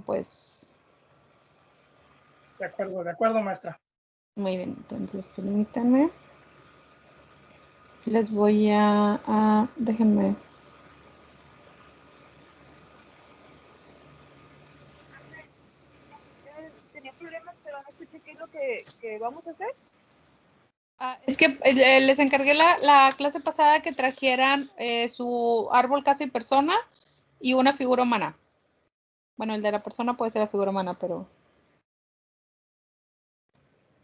pues... De acuerdo, maestra. Muy bien, entonces permítanme. Les voy déjenme. Tenía problemas, pero no escuché qué es lo que vamos a hacer. Es que les encargué la clase pasada que trajeran su árbol, casa y persona y una figura humana. Bueno, el de la persona puede ser la figura humana, pero...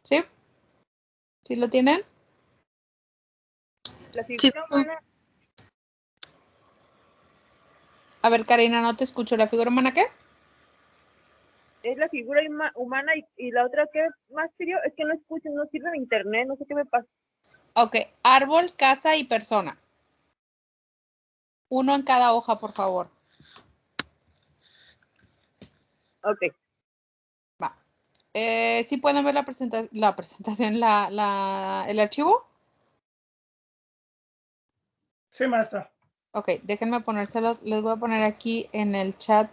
¿Sí? ¿Sí lo tienen? La figura humana. A ver, Karina, no te escucho. ¿La figura humana qué? Es la figura humana y la otra que más pidió es que no escucho, no sirve en internet, no sé qué me pasa. Ok, árbol, casa y persona. Uno en cada hoja, por favor. Ok. Va. ¿Sí pueden ver la presentación, el archivo? Sí, maestra. Ok, déjenme ponérselos. Les voy a poner aquí en el chat.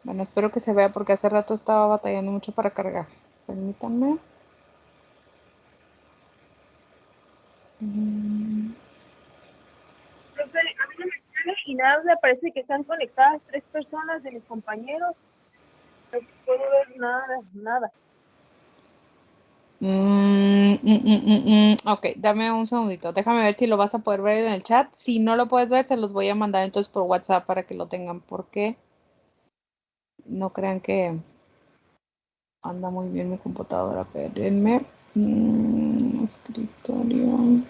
Bueno, espero que se vea porque hace rato estaba batallando mucho para cargar. Permítanme. Profe, a mí no me sale y nada me parece que están conectadas 3 personas de mis compañeros. No puedo ver nada. Ok, dame un segundito. Déjame ver si lo vas a poder ver en el chat. Si no lo puedes ver, se los voy a mandar entonces por WhatsApp para que lo tengan. Porque no crean que anda muy bien mi computadora. Espérenme. Escritorio.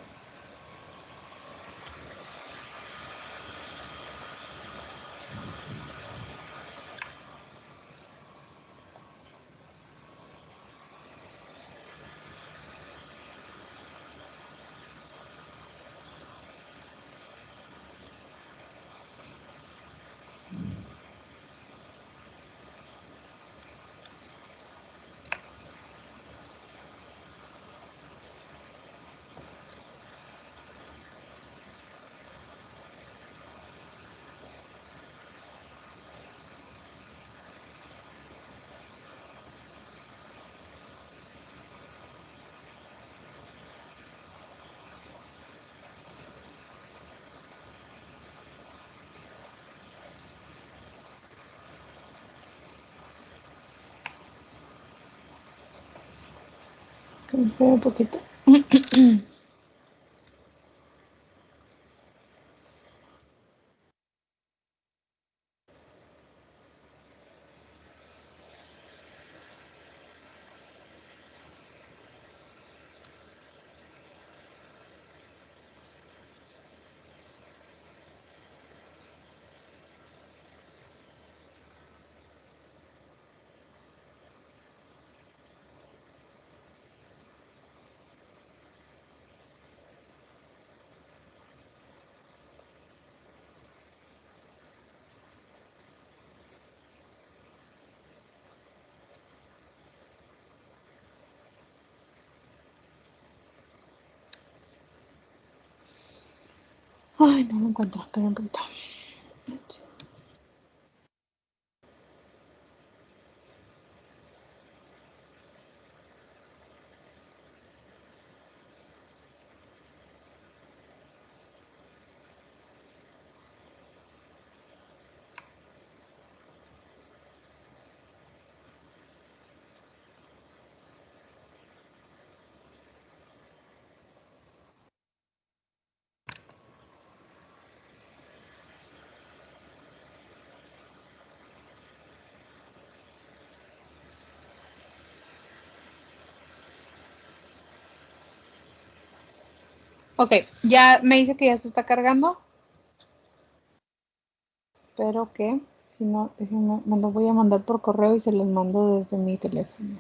Espera un poquito. Ay, no lo encuentro. Espera un poquito. Ok, ya me dice que ya se está cargando. Espero que, si no, déjenme, me lo voy a mandar por correo y se los mando desde mi teléfono.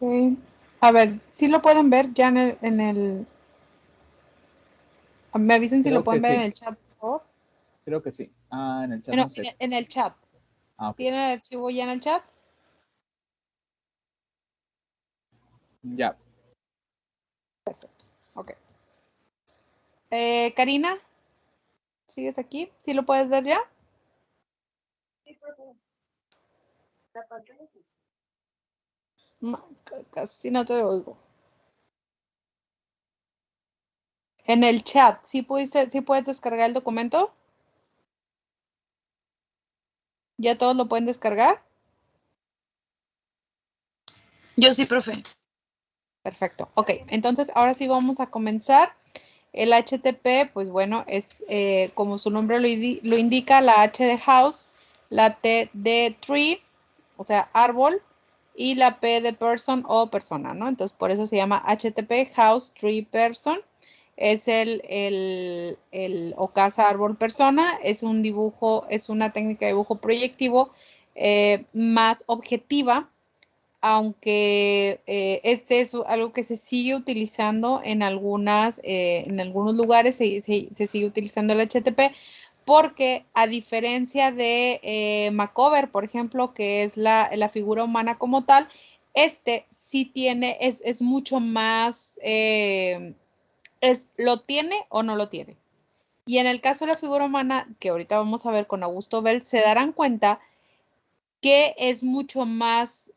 Ok. A ver, si lo pueden ver ya me avisen si lo Creo que pueden ver en sí, el chat, por favor. creo que sí. Ah, en el chat No, no sé. en el chat. Ah, ok. ¿Tienen el archivo ya en el chat? Ya. Ok. Karina, ¿sigues aquí? ¿Sí lo puedes ver ya? Sí, profe. La pantalla sí. Casi no te oigo. En el chat, ¿sí puedes descargar el documento? ¿Ya todos lo pueden descargar? Yo sí, profe. Perfecto. Ok, entonces ahora sí vamos a comenzar. El HTTP, pues bueno, es como su nombre lo indica, la H de house, la T de tree, o sea, árbol, y la P de person o persona, ¿no? Entonces, por eso se llama HTTP, house, tree, person. Es o casa, árbol, persona. Es un dibujo, es una técnica de dibujo proyectivo más objetiva, aunque este es algo que se sigue utilizando en algunos lugares, se sigue utilizando el HTTP, porque a diferencia de Macover, por ejemplo, que es la figura humana como tal, este sí tiene, es mucho más, lo tiene o no lo tiene. Y en el caso de la figura humana, que ahorita vamos a ver con Augusto Bell, se darán cuenta que es mucho más,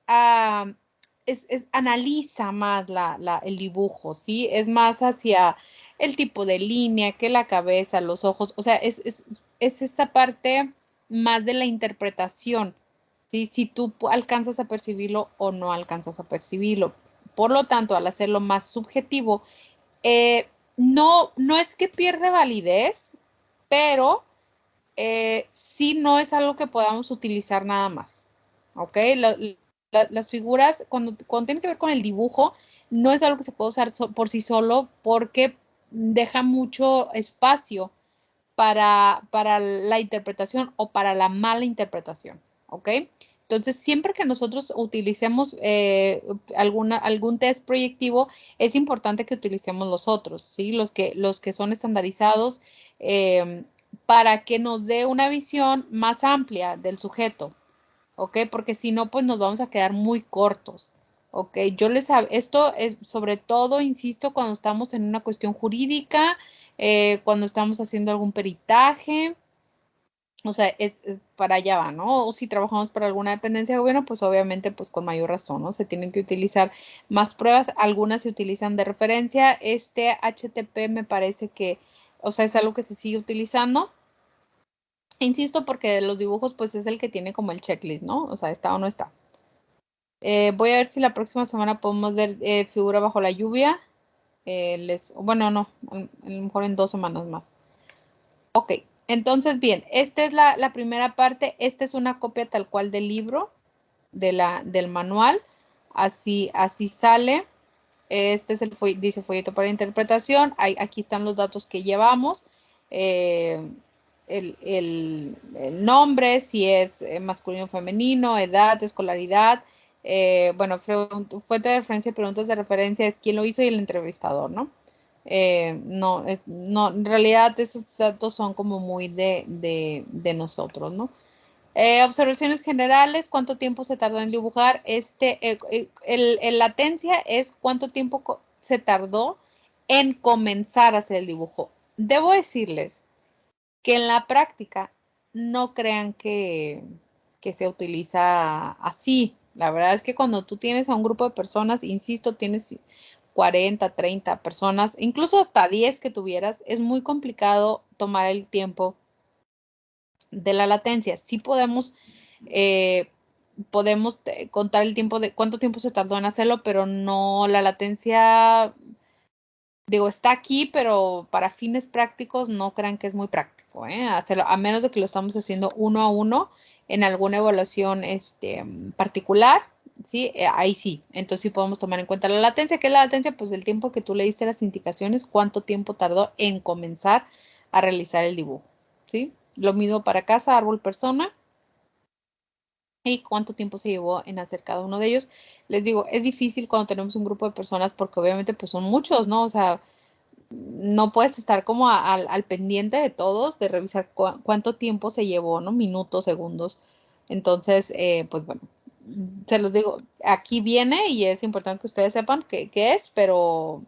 analiza más el dibujo, ¿sí? Es más hacia el tipo de línea, que la cabeza, los ojos, o sea, es esta parte más de la interpretación, ¿sí? Si tú alcanzas a percibirlo o no alcanzas a percibirlo. Por lo tanto, al hacerlo más subjetivo, no es que pierde validez, pero sí no es algo que podamos utilizar nada más. ¿Ok? Las figuras, cuando tienen que ver con el dibujo, no es algo que se puede usar por sí solo porque deja mucho espacio para la interpretación o para la mala interpretación. ¿Ok? Entonces, siempre que nosotros utilicemos algún test proyectivo, es importante que utilicemos los otros, ¿sí? Los que son estandarizados, para que nos dé una visión más amplia del sujeto, ¿ok? Porque si no, pues nos vamos a quedar muy cortos, ¿ok? Esto es sobre todo, insisto, cuando estamos en una cuestión jurídica, cuando estamos haciendo algún peritaje, o sea, es para allá va, ¿no? O si trabajamos para alguna dependencia de gobierno, pues obviamente, pues con mayor razón, ¿no? Se tienen que utilizar más pruebas, algunas se utilizan de referencia, este HTTP me parece que, o sea, es algo que se sigue utilizando. Insisto, porque de los dibujos, pues es el que tiene como el checklist, ¿no? O sea, está o no está. Voy a ver si la próxima semana podemos ver figura bajo la lluvia. Bueno, no, a lo mejor en 2 semanas más. Ok, entonces bien, esta es la primera parte. Esta es una copia tal cual del libro, del manual. Así sale. Este es dice folleto para interpretación. Aquí están los datos que llevamos. El nombre, si es masculino o femenino, edad, escolaridad. Bueno, fuente de referencia y preguntas de referencia es quién lo hizo y el entrevistador, ¿no? No, en realidad esos datos son como muy de nosotros, ¿no? Observaciones generales, ¿cuánto tiempo se tardó en dibujar? El latencia es cuánto tiempo se tardó en comenzar a hacer el dibujo. Debo decirles que en la práctica no crean que se utiliza así. La verdad es que cuando tú tienes a un grupo de personas, insisto, tienes 40, 30 personas, incluso hasta 10 que tuvieras, es muy complicado tomar el tiempo de la latencia. Sí podemos contar el tiempo de cuánto tiempo se tardó en hacerlo, pero no la latencia, digo, está aquí, pero para fines prácticos no crean que es muy práctico, hacerlo, a menos de que lo estamos haciendo uno a uno en alguna evaluación particular, ¿sí? Ahí sí, entonces sí podemos tomar en cuenta la latencia. ¿Qué es la latencia? Pues el tiempo que tú le diste las indicaciones, cuánto tiempo tardó en comenzar a realizar el dibujo, ¿sí? Lo mismo para casa, árbol, persona. y cuánto tiempo se llevó en hacer cada uno de ellos. Les digo, es difícil cuando tenemos un grupo de personas porque obviamente pues son muchos, ¿no? O sea, no puedes estar como al pendiente de todos, de revisar cuánto tiempo se llevó, ¿no? Minutos, segundos. Entonces, pues bueno, se los digo, aquí viene y es importante que ustedes sepan qué es, pero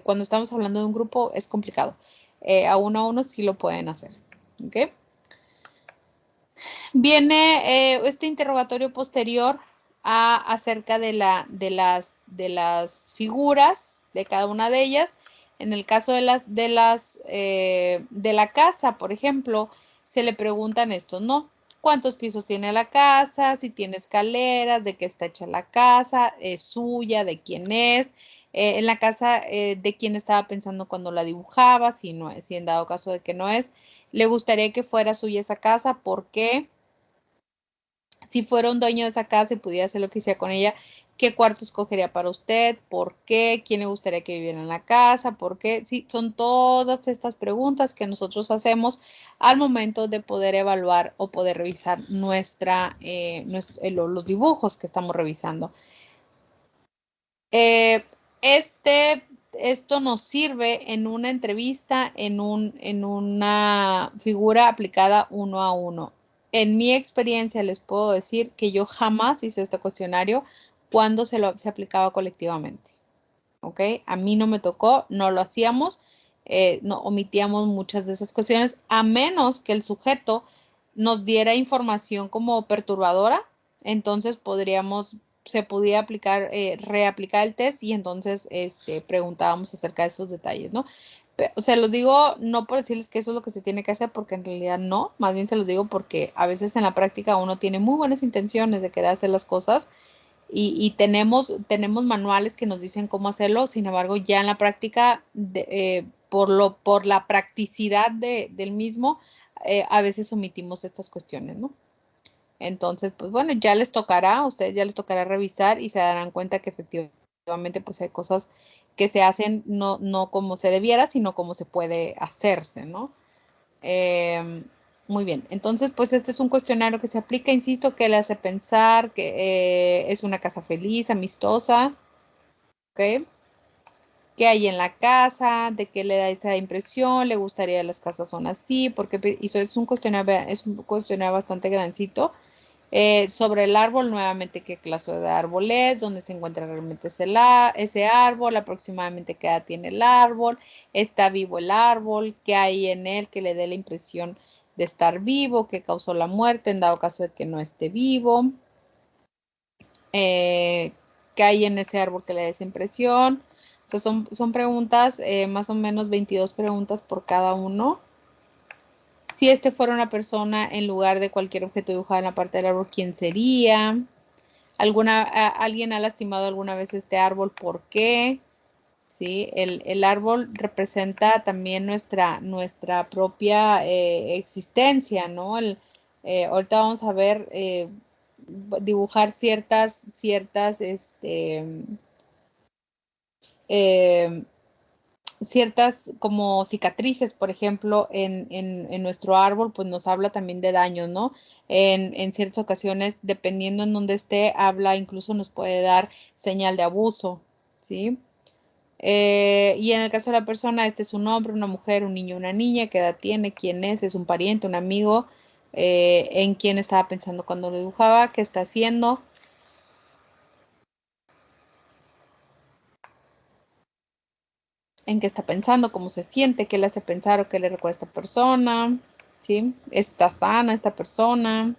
cuando estamos hablando de un grupo es complicado. A uno sí lo pueden hacer, ¿ok? Viene este interrogatorio posterior acerca de las figuras de cada una de ellas. En el caso de la casa, por ejemplo, se le preguntan esto, ¿no? ¿Cuántos pisos tiene la casa? Si tiene escaleras, de qué está hecha la casa, es suya, de quién es. En la casa, de quién estaba pensando cuando la dibujaba, si no, si en dado caso de que no es. Le gustaría que fuera suya esa casa, ¿por qué? Si fuera un dueño de esa casa y pudiera hacer lo que hiciera con ella, ¿qué cuarto escogería para usted? ¿Por qué? ¿Quién le gustaría que viviera en la casa? ¿Por qué? Sí, son todas estas preguntas que nosotros hacemos al momento de poder evaluar o poder revisar los dibujos que estamos revisando. Esto nos sirve en una entrevista, en una figura aplicada uno a uno. En mi experiencia les puedo decir que yo jamás hice este cuestionario cuando se aplicaba colectivamente. ¿Ok? A mí no me tocó, no lo hacíamos, no omitíamos muchas de esas cuestiones, a menos que el sujeto nos diera información como perturbadora, entonces se podía aplicar, reaplicar el test y entonces preguntábamos acerca de esos detalles, ¿no? O sea, los digo no por decirles que eso es lo que se tiene que hacer, porque en realidad no, más bien se los digo porque a veces en la práctica uno tiene muy buenas intenciones de querer hacer las cosas y tenemos manuales que nos dicen cómo hacerlo, sin embargo, ya en la práctica, por la practicidad del mismo, a veces omitimos estas cuestiones, ¿no? Entonces, pues bueno, a ustedes ya les tocará revisar y se darán cuenta que efectivamente pues hay cosas que se hacen no como se debiera, sino como se puede hacerse, ¿no? Muy bien, entonces pues este es un cuestionario que se aplica, insisto, que le hace pensar que es una casa feliz, amistosa, ¿ok? ¿Qué hay en la casa? ¿De qué le da esa impresión? ¿Le gustaría que las casas son así? Porque es un cuestionario bastante grancito. Sobre el árbol, nuevamente, qué clase de árbol es, dónde se encuentra realmente ese árbol, aproximadamente qué edad tiene el árbol, está vivo el árbol, qué hay en él que le dé la impresión de estar vivo, qué causó la muerte en dado caso de que no esté vivo, qué hay en ese árbol que le dé esa impresión. O sea, son preguntas, más o menos 22 preguntas por cada uno. Si este fuera una persona en lugar de cualquier objeto dibujado en la parte del árbol, ¿quién sería? ¿Alguien ha lastimado alguna vez este árbol? ¿Por qué? ¿Sí? El árbol representa también nuestra propia existencia, ¿no? Ahorita vamos a ver, dibujar eh, ciertas como cicatrices, por ejemplo, en nuestro árbol, pues nos habla también de daño, ¿no? En ciertas ocasiones, dependiendo en dónde esté, incluso nos puede dar señal de abuso, ¿sí? Y en el caso de la persona, este es un hombre, una mujer, un niño, una niña, qué edad tiene, quién es un pariente, un amigo, en quién estaba pensando cuando lo dibujaba, qué está haciendo. En qué está pensando, cómo se siente, qué le hace pensar o qué le recuerda a esta persona, ¿sí? ¿Está sana esta persona?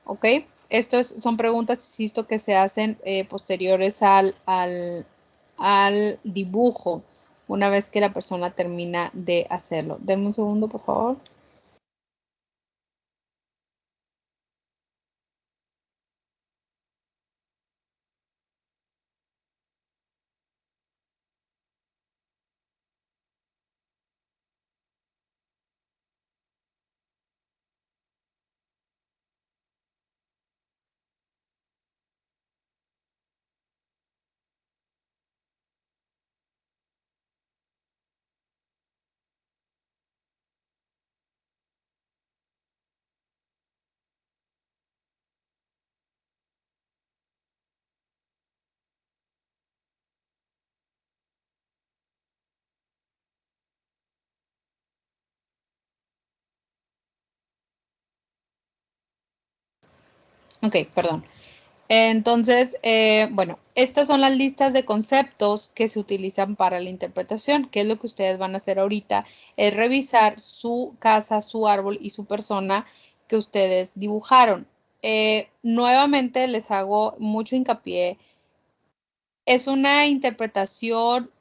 ¿Ok? Son preguntas, insisto, que se hacen posteriores al dibujo, una vez que la persona termina de hacerlo. Denme un segundo, por favor. Ok, perdón. Entonces, bueno, estas son las listas de conceptos que se utilizan para la interpretación. ¿Qué es lo que ustedes van a hacer ahorita? Es revisar su casa, su árbol y su persona que ustedes dibujaron. Nuevamente les hago mucho hincapié. Es una interpretación,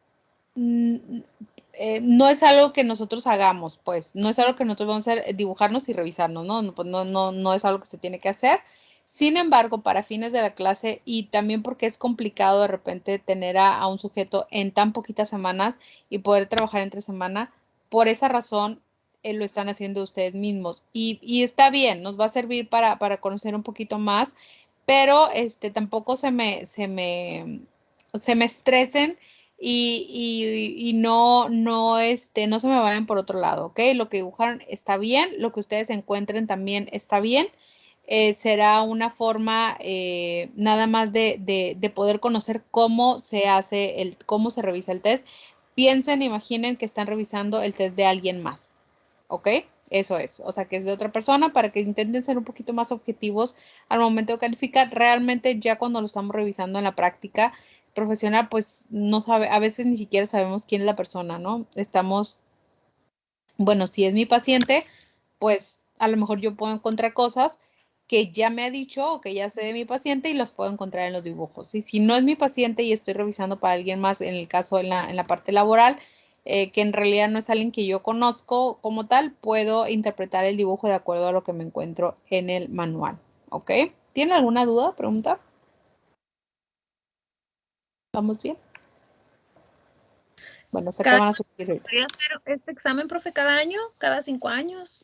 no es algo que nosotros hagamos, pues, no es algo que nosotros vamos a hacer, dibujarnos y revisarnos, ¿no? Pues no es algo que se tiene que hacer. Sin embargo, para fines de la clase y también porque es complicado de repente tener a un sujeto en tan poquitas semanas y poder trabajar entre semana, por esa razón lo están haciendo ustedes mismos. Y está bien, nos va a servir para conocer un poquito más, pero tampoco se me estresen y no se me vayan por otro lado, ¿ok? Lo que dibujaron está bien, lo que ustedes encuentren también está bien. Será una forma nada más de poder conocer cómo se hace cómo se revisa el test. Piensen, imaginen que están revisando el test de alguien más, ¿ok? Eso es, o sea, que es de otra persona para que intenten ser un poquito más objetivos al momento de calificar. Realmente ya cuando lo estamos revisando en la práctica profesional, pues no sabe, a veces ni siquiera sabemos quién es la persona, ¿no? Bueno, si es mi paciente, pues a lo mejor yo puedo encontrar cosas que ya me ha dicho o que ya sé de mi paciente y los puedo encontrar en los dibujos. Y si no es mi paciente y estoy revisando para alguien más, en el caso en la parte laboral, que en realidad no es alguien que yo conozco como tal, puedo interpretar el dibujo de acuerdo a lo que me encuentro en el manual. ¿Ok? ¿Tiene alguna duda, pregunta? ¿Vamos bien? Bueno, sé que Cada, van a subir ahorita. ¿Podría hacer este examen, profe, cada año? ¿Cada 5 años?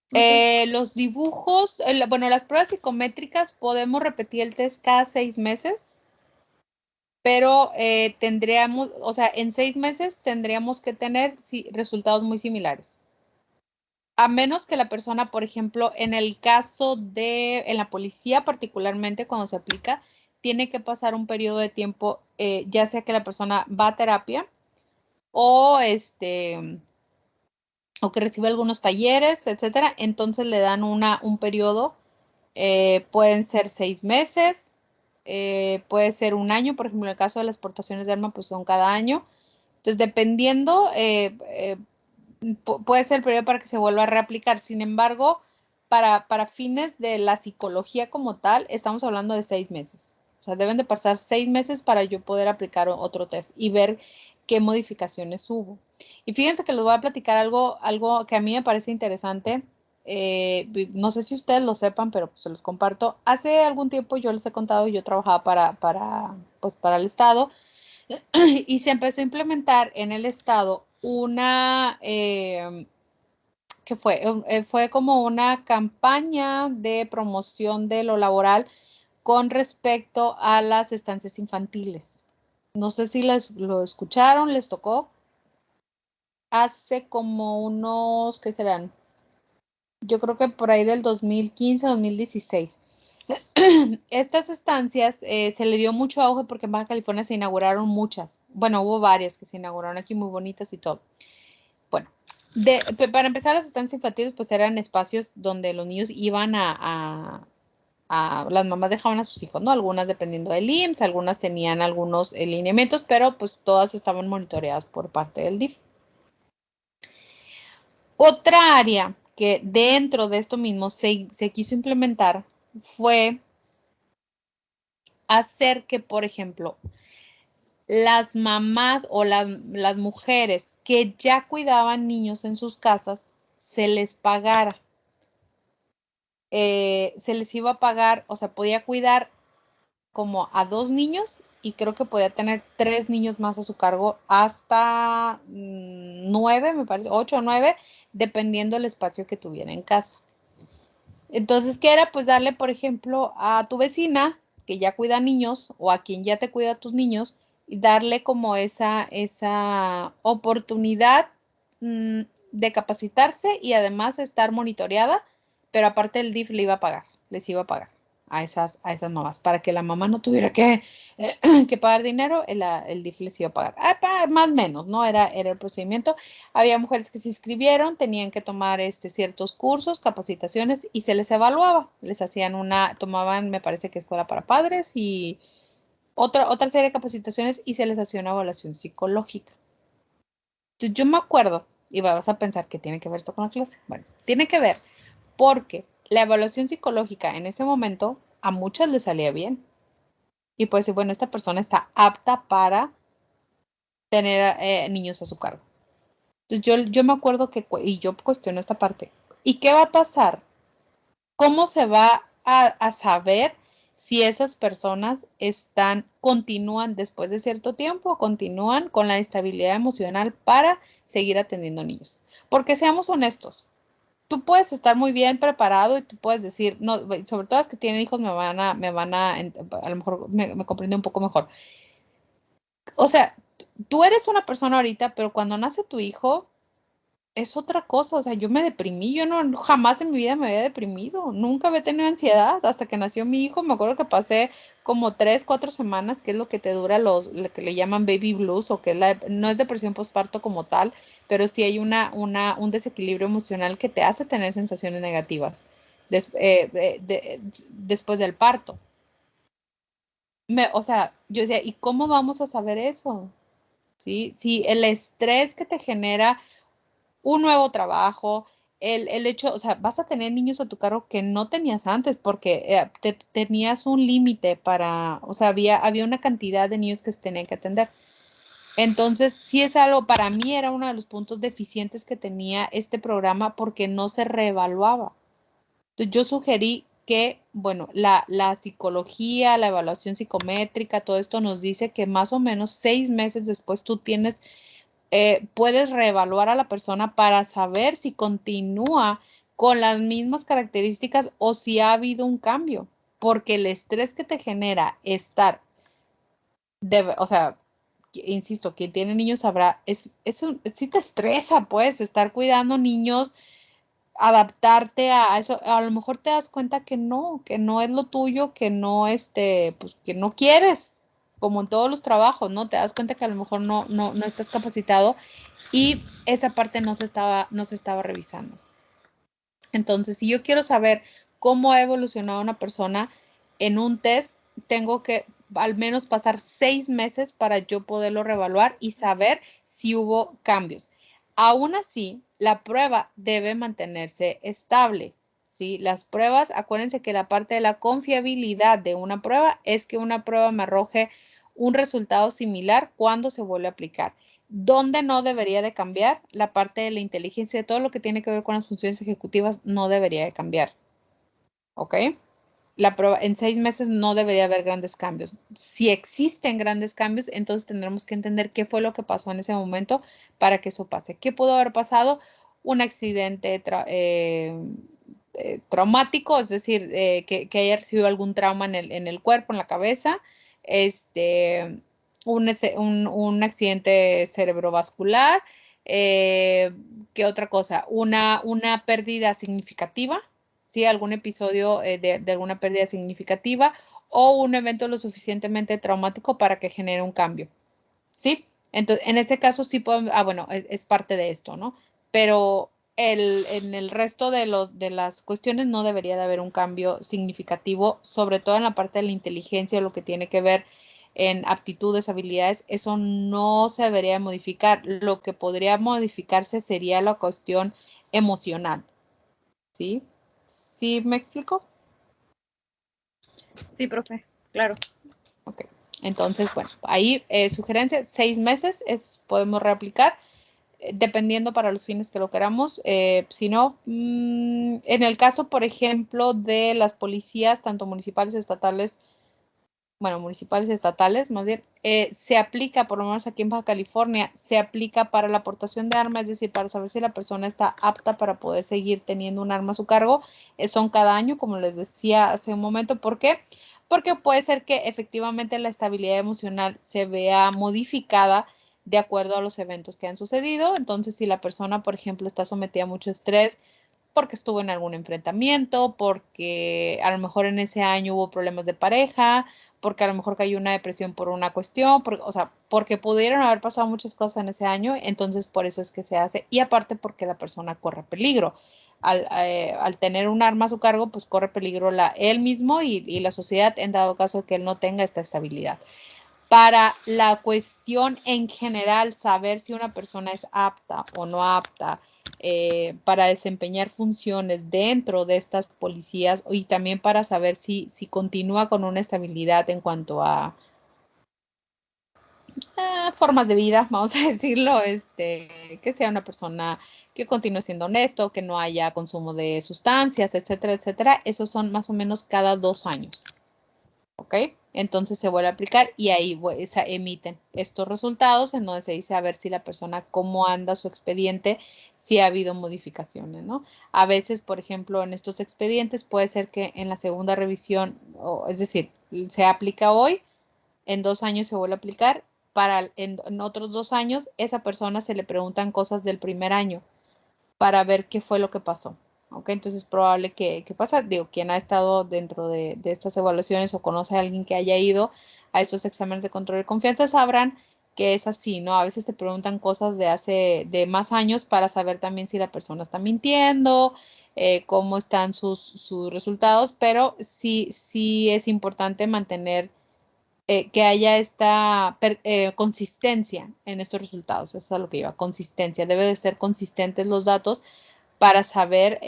No sé. Los dibujos, bueno, las pruebas psicométricas podemos repetir el test cada 6 meses, pero tendríamos, o sea, en 6 meses tendríamos que tener resultados muy similares. A menos que la persona, por ejemplo, en el caso en la policía particularmente, cuando se aplica, tiene que pasar un periodo de tiempo, ya sea que la persona va a terapia o o que recibe algunos talleres, etcétera, entonces le dan un periodo, pueden ser 6 meses, puede ser un año, por ejemplo, en el caso de las exportaciones de arma, pues son cada año. Entonces, dependiendo, puede ser el periodo para que se vuelva a reaplicar. Sin embargo, para fines de la psicología como tal, estamos hablando de 6 meses. O sea, deben de pasar 6 meses para yo poder aplicar otro test y ver qué modificaciones hubo. Y fíjense que les voy a platicar algo que a mí me parece interesante. No sé si ustedes lo sepan, pero pues se los comparto. Hace algún tiempo yo les he contado, yo trabajaba para el Estado y se empezó a implementar en el Estado que fue como una campaña de promoción de lo laboral con respecto a las estancias infantiles. No sé si lo escucharon, les tocó. Hace como unos, ¿qué serán? Yo creo que por ahí del 2015, 2016. Estas estancias se le dio mucho auge porque en Baja California se inauguraron muchas. Bueno, hubo varias que se inauguraron aquí muy bonitas y todo. Bueno, para empezar, las estancias infantiles pues eran espacios donde los niños iban las mamás dejaban a sus hijos, ¿no? Algunas dependiendo del IMSS, algunas tenían algunos lineamientos, pero pues todas estaban monitoreadas por parte del DIF. Otra área que dentro de esto mismo se quiso implementar fue hacer que, por ejemplo, las mamás o las mujeres que ya cuidaban niños en sus casas, se les pagara. Se les iba a pagar, o sea, podía cuidar como a 2 niños y creo que podía tener 3 niños más a su cargo hasta 9, me parece, 8 o 9, dependiendo del espacio que tuviera en casa. Entonces, ¿qué era? Pues darle, por ejemplo, a tu vecina que ya cuida niños o a quien ya te cuida a tus niños y darle como esa oportunidad de capacitarse y además estar monitoreada, pero aparte el DIF le iba a pagar, les iba a pagar. a esas mamás, para que la mamá no tuviera que pagar dinero, el DIF les iba a pagar. Más o menos, ¿no? Era el procedimiento. Había mujeres que se inscribieron, tenían que tomar ciertos cursos, capacitaciones y se les evaluaba. Les hacían tomaban, me parece que escuela para padres y otra serie de capacitaciones y se les hacía una evaluación psicológica. Entonces, yo me acuerdo, y vas a pensar que tiene que ver esto con la clase. Bueno, tiene que ver porque la evaluación psicológica en ese momento a muchas les salía bien. Y pues, bueno, esta persona está apta para tener niños a su cargo. Entonces, yo me acuerdo y yo cuestiono esta parte. ¿Y qué va a pasar? ¿Cómo se va a saber si esas personas continúan después de cierto tiempo, continúan con la estabilidad emocional para seguir atendiendo niños? Porque seamos honestos, tú puedes estar muy bien preparado y tú puedes decir, no, sobre todo las que tienen hijos a lo mejor me comprende un poco mejor. O sea, tú eres una persona ahorita, pero cuando nace tu hijo es otra cosa. O sea, yo me deprimí, yo no jamás en mi vida me había deprimido, nunca había tenido ansiedad hasta que nació mi hijo. Me acuerdo que pasé como 3, 4 semanas, que es lo que te dura lo que le llaman baby blues, o que no es depresión postparto como tal, pero sí hay un desequilibrio emocional que te hace tener sensaciones negativas después del parto. O sea, yo decía, ¿y cómo vamos a saber eso? ¿Sí? Sí, el estrés que te genera un nuevo trabajo, el hecho, o sea, vas a tener niños a tu cargo que no tenías antes porque tenías un límite o sea, había una cantidad de niños que se tenían que atender. Entonces, sí es algo, para mí era uno de los puntos deficientes que tenía este programa porque no se reevaluaba. Entonces, yo sugerí que, bueno, la psicología, la evaluación psicométrica, todo esto nos dice que más o menos 6 meses después tú puedes reevaluar a la persona para saber si continúa con las mismas características o si ha habido un cambio, porque el estrés que te genera o sea, insisto, quien tiene niños sabrá, sí te estresa, pues, estar cuidando niños, adaptarte a eso. A lo mejor te das cuenta que no es lo tuyo, que no, pues, que no quieres, como en todos los trabajos, ¿no? Te das cuenta que a lo mejor no estás capacitado y esa parte no se estaba revisando. Entonces, si yo quiero saber cómo ha evolucionado una persona en un test, tengo que al menos pasar 6 meses para yo poderlo reevaluar y saber si hubo cambios. Aún así, la prueba debe mantenerse estable, ¿sí? Las pruebas, acuérdense que la parte de la confiabilidad de una prueba es que una prueba me arroje un resultado similar cuando se vuelve a aplicar. ¿Dónde no debería de cambiar? La parte de la inteligencia, todo lo que tiene que ver con las funciones ejecutivas no debería de cambiar. ¿Ok? La prueba en 6 meses no debería haber grandes cambios. Si existen grandes cambios, entonces tendremos que entender qué fue lo que pasó en ese momento para que eso pase. ¿Qué pudo haber pasado? Un accidente traumático, es decir, que haya recibido algún trauma en el cuerpo, en la cabeza, un accidente cerebrovascular, ¿qué otra cosa? Una pérdida significativa, ¿sí? Algún episodio de alguna pérdida significativa o un evento lo suficientemente traumático para que genere un cambio, ¿sí? Entonces, en este caso sí podemos, bueno, es parte de esto, ¿no? Pero en el resto de las cuestiones no debería de haber un cambio significativo, sobre todo en la parte de la inteligencia, lo que tiene que ver en aptitudes, habilidades, eso no se debería modificar. Lo que podría modificarse sería la cuestión emocional, ¿sí? ¿Sí me explico? Sí, profe, claro. Ok. Entonces, bueno, ahí sugerencia, 6 meses podemos reaplicar, dependiendo para los fines que lo queramos. Si no, en el caso, por ejemplo, de las policías, tanto municipales, estatales, bueno, municipales y estatales, más bien, se aplica, por lo menos aquí en Baja California, se aplica para la aportación de armas, es decir, para saber si la persona está apta para poder seguir teniendo un arma a su cargo. Son cada año, como les decía hace un momento. ¿Por qué? Porque puede ser que efectivamente la estabilidad emocional se vea modificada de acuerdo a los eventos que han sucedido. Entonces, si la persona, por ejemplo, está sometida a mucho estrés, porque estuvo en algún enfrentamiento, porque a lo mejor en ese año hubo problemas de pareja, porque a lo mejor cayó una depresión por una cuestión, o sea, porque pudieron haber pasado muchas cosas en ese año, entonces por eso es que se hace, y aparte porque la persona corre peligro. Al tener un arma a su cargo, pues corre peligro él mismo y la sociedad en dado caso de que él no tenga esta estabilidad. Para la cuestión en general, saber si una persona es apta o no apta para desempeñar funciones dentro de estas policías y también para saber si continúa con una estabilidad en cuanto a formas de vida, vamos a decirlo, que sea una persona que continúe siendo honesto, que no haya consumo de sustancias, etcétera, etcétera. Esos son más o menos cada 2 años. ¿Ok? Entonces se vuelve a aplicar y ahí se emiten estos resultados en donde se dice a ver si la persona, cómo anda su expediente, si ha habido modificaciones, ¿no? A veces, por ejemplo, en estos expedientes puede ser que en la segunda revisión, es decir, se aplica hoy, en 2 años se vuelve a aplicar, en otros 2 años, esa persona se le preguntan cosas del primer año para ver qué fue lo que pasó. ¿Ok? Entonces es probable que pasa, digo, quien ha estado dentro de estas evaluaciones o conoce a alguien que haya ido a esos exámenes de control de confianza sabrán que es así, ¿no? A veces te preguntan cosas de más años para saber también si la persona está mintiendo, cómo están sus resultados, pero sí es importante mantener que haya esta consistencia en estos resultados. Eso es a lo que lleva, consistencia. Debe de ser consistentes los datos para saber,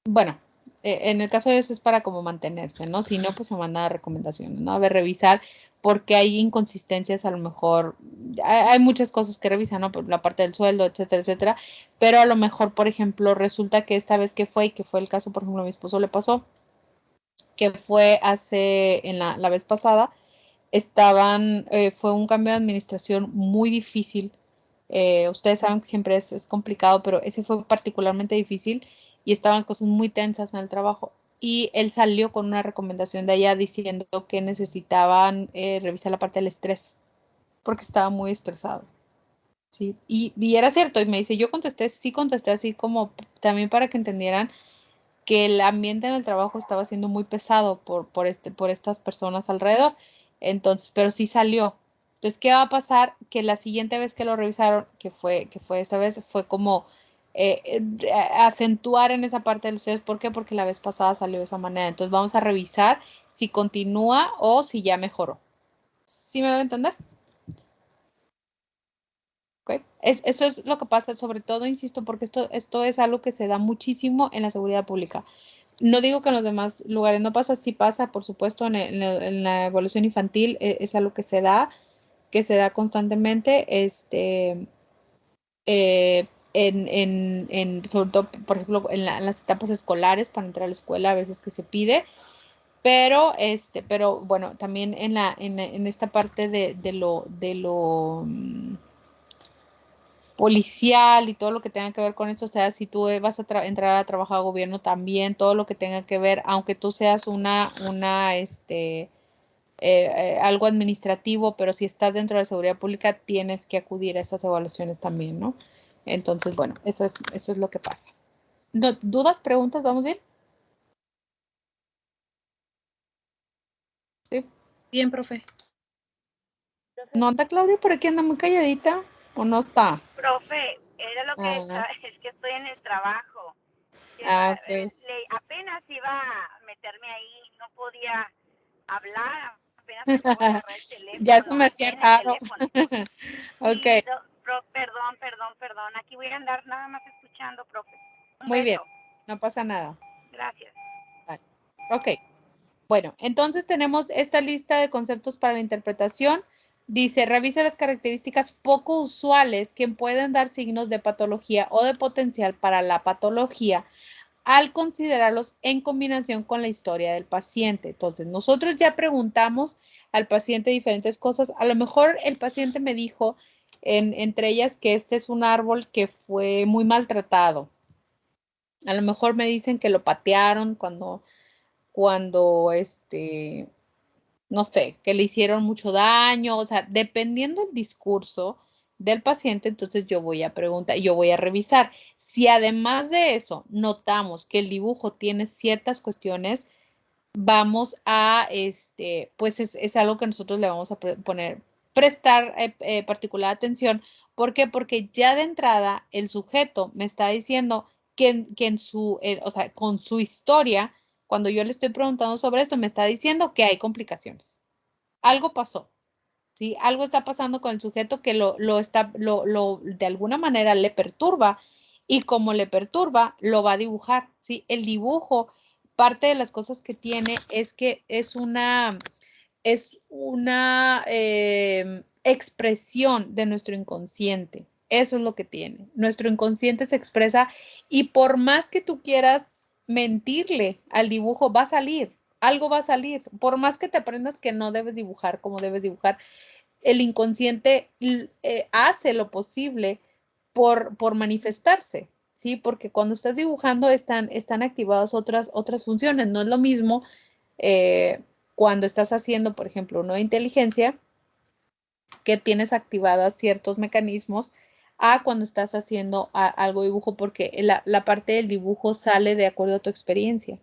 bueno, en el caso de eso es para como mantenerse, ¿no? Si no, pues se manda recomendaciones, ¿no? A ver, revisar porque hay inconsistencias, a lo mejor, hay muchas cosas que revisar, ¿no? Por la parte del sueldo, etcétera, etcétera, pero a lo mejor, por ejemplo, resulta que esta vez que fue el caso, por ejemplo, a mi esposo le pasó, que fue en la vez pasada, fue un cambio de administración muy difícil. Ustedes saben que siempre es complicado, pero ese fue particularmente difícil y estaban las cosas muy tensas en el trabajo. Y él salió con una recomendación de allá diciendo que necesitaban revisar la parte del estrés, porque estaba muy estresado. ¿Sí? Y era cierto, y me dice, yo sí contesté así como también para que entendieran que el ambiente en el trabajo estaba siendo muy pesado por estas personas alrededor. Entonces, pero sí salió. Entonces, ¿qué va a pasar? Que la siguiente vez que lo revisaron, que fue esta vez, fue como acentuar en esa parte del estrés. ¿Por qué? Porque la vez pasada salió de esa manera. Entonces, vamos a revisar si continúa o si ya mejoró. ¿Sí me debo entender? ¿Okay? Eso es lo que pasa, sobre todo, insisto, porque esto es algo que se da muchísimo en la seguridad pública. No digo que en los demás lugares no pasa, sí pasa, por supuesto, en la evaluación infantil es algo que se da constantemente, sobre todo, por ejemplo, en las etapas escolares para entrar a la escuela, a veces que se pide, pero bueno, también en esta parte de lo policial y todo lo que tenga que ver con esto, o sea, si tú vas a entrar a trabajar a gobierno también, todo lo que tenga que ver, aunque tú seas algo administrativo, pero si estás dentro de la seguridad pública, tienes que acudir a esas evaluaciones también, ¿no? Entonces, bueno, eso es lo que pasa. ¿Dudas, preguntas? ¿Vamos bien? Sí. Bien, profe. ¿No anda Claudia por aquí? ¿Anda muy calladita o no está? Profe, era lo que Ah, es que estoy en el trabajo. ok. Apenas iba a meterme ahí, no podía hablar, apenas acabo de agarrar el Ya teléfono, se lo me metí hacía en el raro. teléfono. Ok, Sí, perdón. Aquí voy a andar nada más escuchando, profe. Un muy bien, beso. no pasa nada. Gracias. Vale. Ok. Bueno, entonces tenemos esta lista de conceptos para la interpretación. Dice, revisa las características poco usuales que pueden dar signos de patología o de potencial para la patología al considerarlos en combinación con la historia del paciente. Entonces, nosotros ya preguntamos al paciente diferentes cosas. A lo mejor el paciente me dijo, entre ellas, que este es un árbol que fue muy maltratado. A lo mejor me dicen que lo patearon cuando no sé, que le hicieron mucho daño, o sea, dependiendo del discurso del paciente, entonces yo voy a preguntar, yo voy a revisar. Si además de eso notamos que el dibujo tiene ciertas cuestiones, vamos a, pues es algo que nosotros le vamos a prestar particular atención. ¿Por qué? Porque ya de entrada el sujeto me está diciendo que en su, o sea, con su historia, cuando yo le estoy preguntando sobre esto, me está diciendo que hay complicaciones. Algo pasó, ¿sí? Algo está pasando con el sujeto que de alguna manera le perturba, y como le perturba, lo va a dibujar, ¿sí? El dibujo, parte de las cosas que tiene es que es una expresión de nuestro inconsciente. Eso es lo que tiene. Nuestro inconsciente se expresa, y por más que tú quieras mentirle al dibujo, va a salir. Algo va a salir. Por más que te aprendas que no debes dibujar como debes dibujar, el inconsciente hace lo posible por manifestarse, ¿sí? Porque cuando estás dibujando están activadas otras funciones. No es lo mismo cuando estás haciendo, por ejemplo, una inteligencia, que tienes activadas ciertos mecanismos, a cuando estás haciendo algo dibujo, porque la parte del dibujo sale de acuerdo a tu experiencia,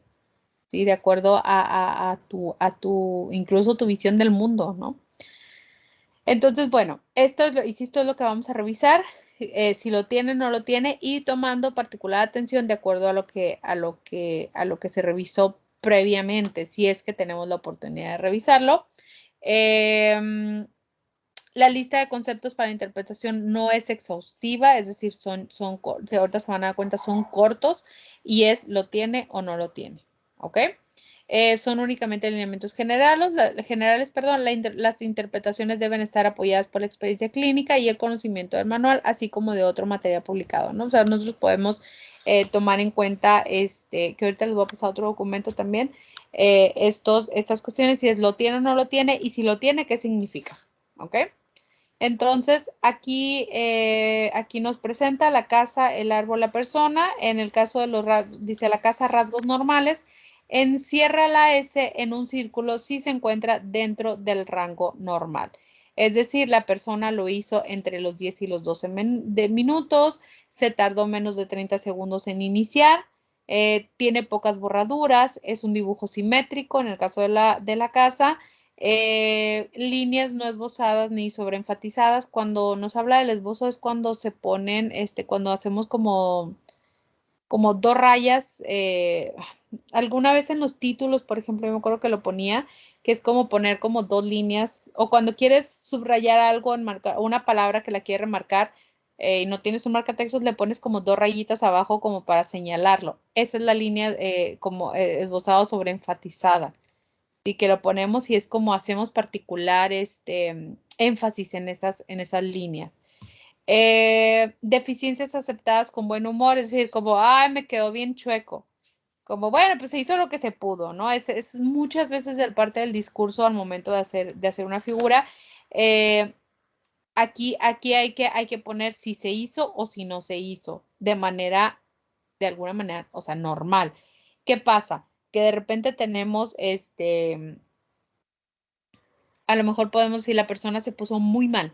¿sí? De acuerdo a tu, incluso tu visión del mundo, ¿no? Entonces, bueno, insisto, es lo que vamos a revisar, si lo tiene o no lo tiene, y tomando particular atención de acuerdo a lo que se revisó previamente, si es que tenemos la oportunidad de revisarlo. La lista de conceptos para interpretación no es exhaustiva, es decir, si ahorita se van a dar cuenta, son cortos, y lo tiene o no lo tiene, ¿ok? Son únicamente lineamientos generales, las interpretaciones deben estar apoyadas por la experiencia clínica y el conocimiento del manual, así como de otro material publicado, ¿no? O sea, nosotros podemos tomar en cuenta, que ahorita les voy a pasar otro documento también, estas cuestiones, si lo tiene o no lo tiene, y si lo tiene, ¿qué significa? ¿Ok? Entonces, aquí nos presenta la casa, el árbol, la persona. En el caso de dice la casa, rasgos normales. Encierra la S en un círculo si se encuentra dentro del rango normal. Es decir, la persona lo hizo entre los 10 y los 12 minutos, se tardó menos de 30 segundos en iniciar, tiene pocas borraduras, es un dibujo simétrico en el caso de la casa. Líneas no esbozadas ni sobreenfatizadas. Cuando nos habla del esbozo es cuando se ponen, cuando hacemos como dos rayas. Alguna vez en los títulos, por ejemplo, yo me acuerdo que lo ponía, que es como poner como dos líneas, o cuando quieres subrayar algo, una palabra que la quieres remarcar, y no tienes un marcatextos, le pones como dos rayitas abajo como para señalarlo. Esa es la línea como esbozada o sobreenfatizada, y que lo ponemos y es como hacemos particular énfasis en esas líneas. Deficiencias aceptadas con buen humor, es decir, como, ay, me quedó bien chueco. Como, bueno, pues se hizo lo que se pudo, ¿no? Es muchas veces el parte del discurso al momento de hacer una figura. Aquí hay que poner si se hizo o si no se hizo, de alguna manera, o sea, normal. ¿Qué pasa? Que de repente tenemos a lo mejor podemos decir la persona se puso muy mal,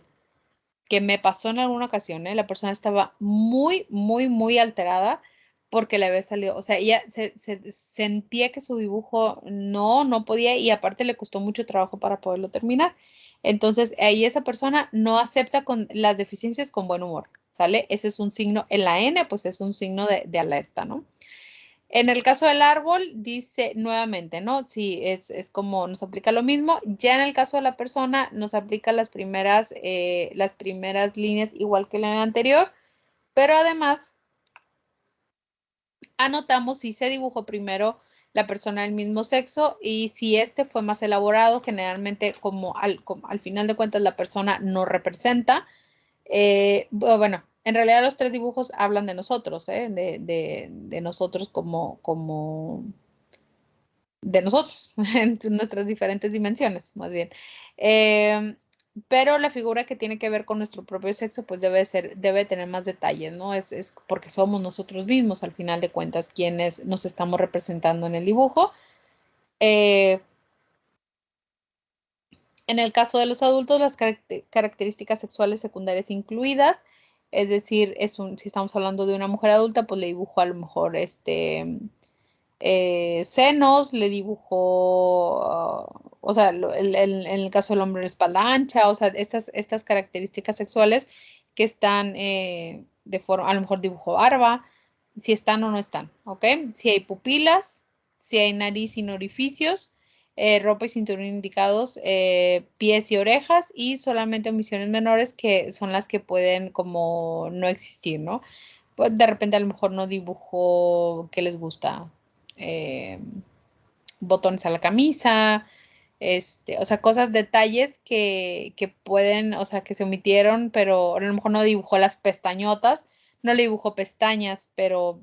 que me pasó en alguna ocasión, la persona estaba muy, muy, muy alterada porque le había salido, o sea, ella se sentía que su dibujo no podía, y aparte le costó mucho trabajo para poderlo terminar. Entonces, ahí esa persona no acepta con las deficiencias con buen humor, ¿sale? Ese es un signo, en la N, pues es un signo de alerta, ¿no? En el caso del árbol, dice nuevamente, ¿no? Sí, es como nos aplica lo mismo. Ya en el caso de la persona, nos aplica las primeras líneas igual que en el anterior, pero además anotamos si se dibujó primero la persona del mismo sexo, y si fue más elaborado, generalmente como al final de cuentas la persona no representa. Bueno, en realidad los tres dibujos hablan de nosotros, de nosotros como de nosotros, en nuestras diferentes dimensiones, más bien. Pero la figura que tiene que ver con nuestro propio sexo, pues debe tener más detalles, ¿no? Es porque somos nosotros mismos, al final de cuentas, quienes nos estamos representando en el dibujo. En el caso de los adultos, las características sexuales secundarias incluidas, es decir, si estamos hablando de una mujer adulta, pues le dibujo a lo mejor senos, le dibujo, o sea, en el caso del hombre, la espalda ancha, o sea, estas características sexuales que están de forma, a lo mejor dibujo barba, si están o no están, ¿ok? Si hay pupilas, si hay nariz sin orificios, ropa y cinturón indicados, pies y orejas, y solamente omisiones menores que son las que pueden como no existir, ¿no? Pues de repente a lo mejor no dibujo qué les gusta, botones a la camisa, o sea, cosas, detalles que pueden, o sea, que se omitieron, pero a lo mejor no dibujó las pestañotas, no le dibujó pestañas, pero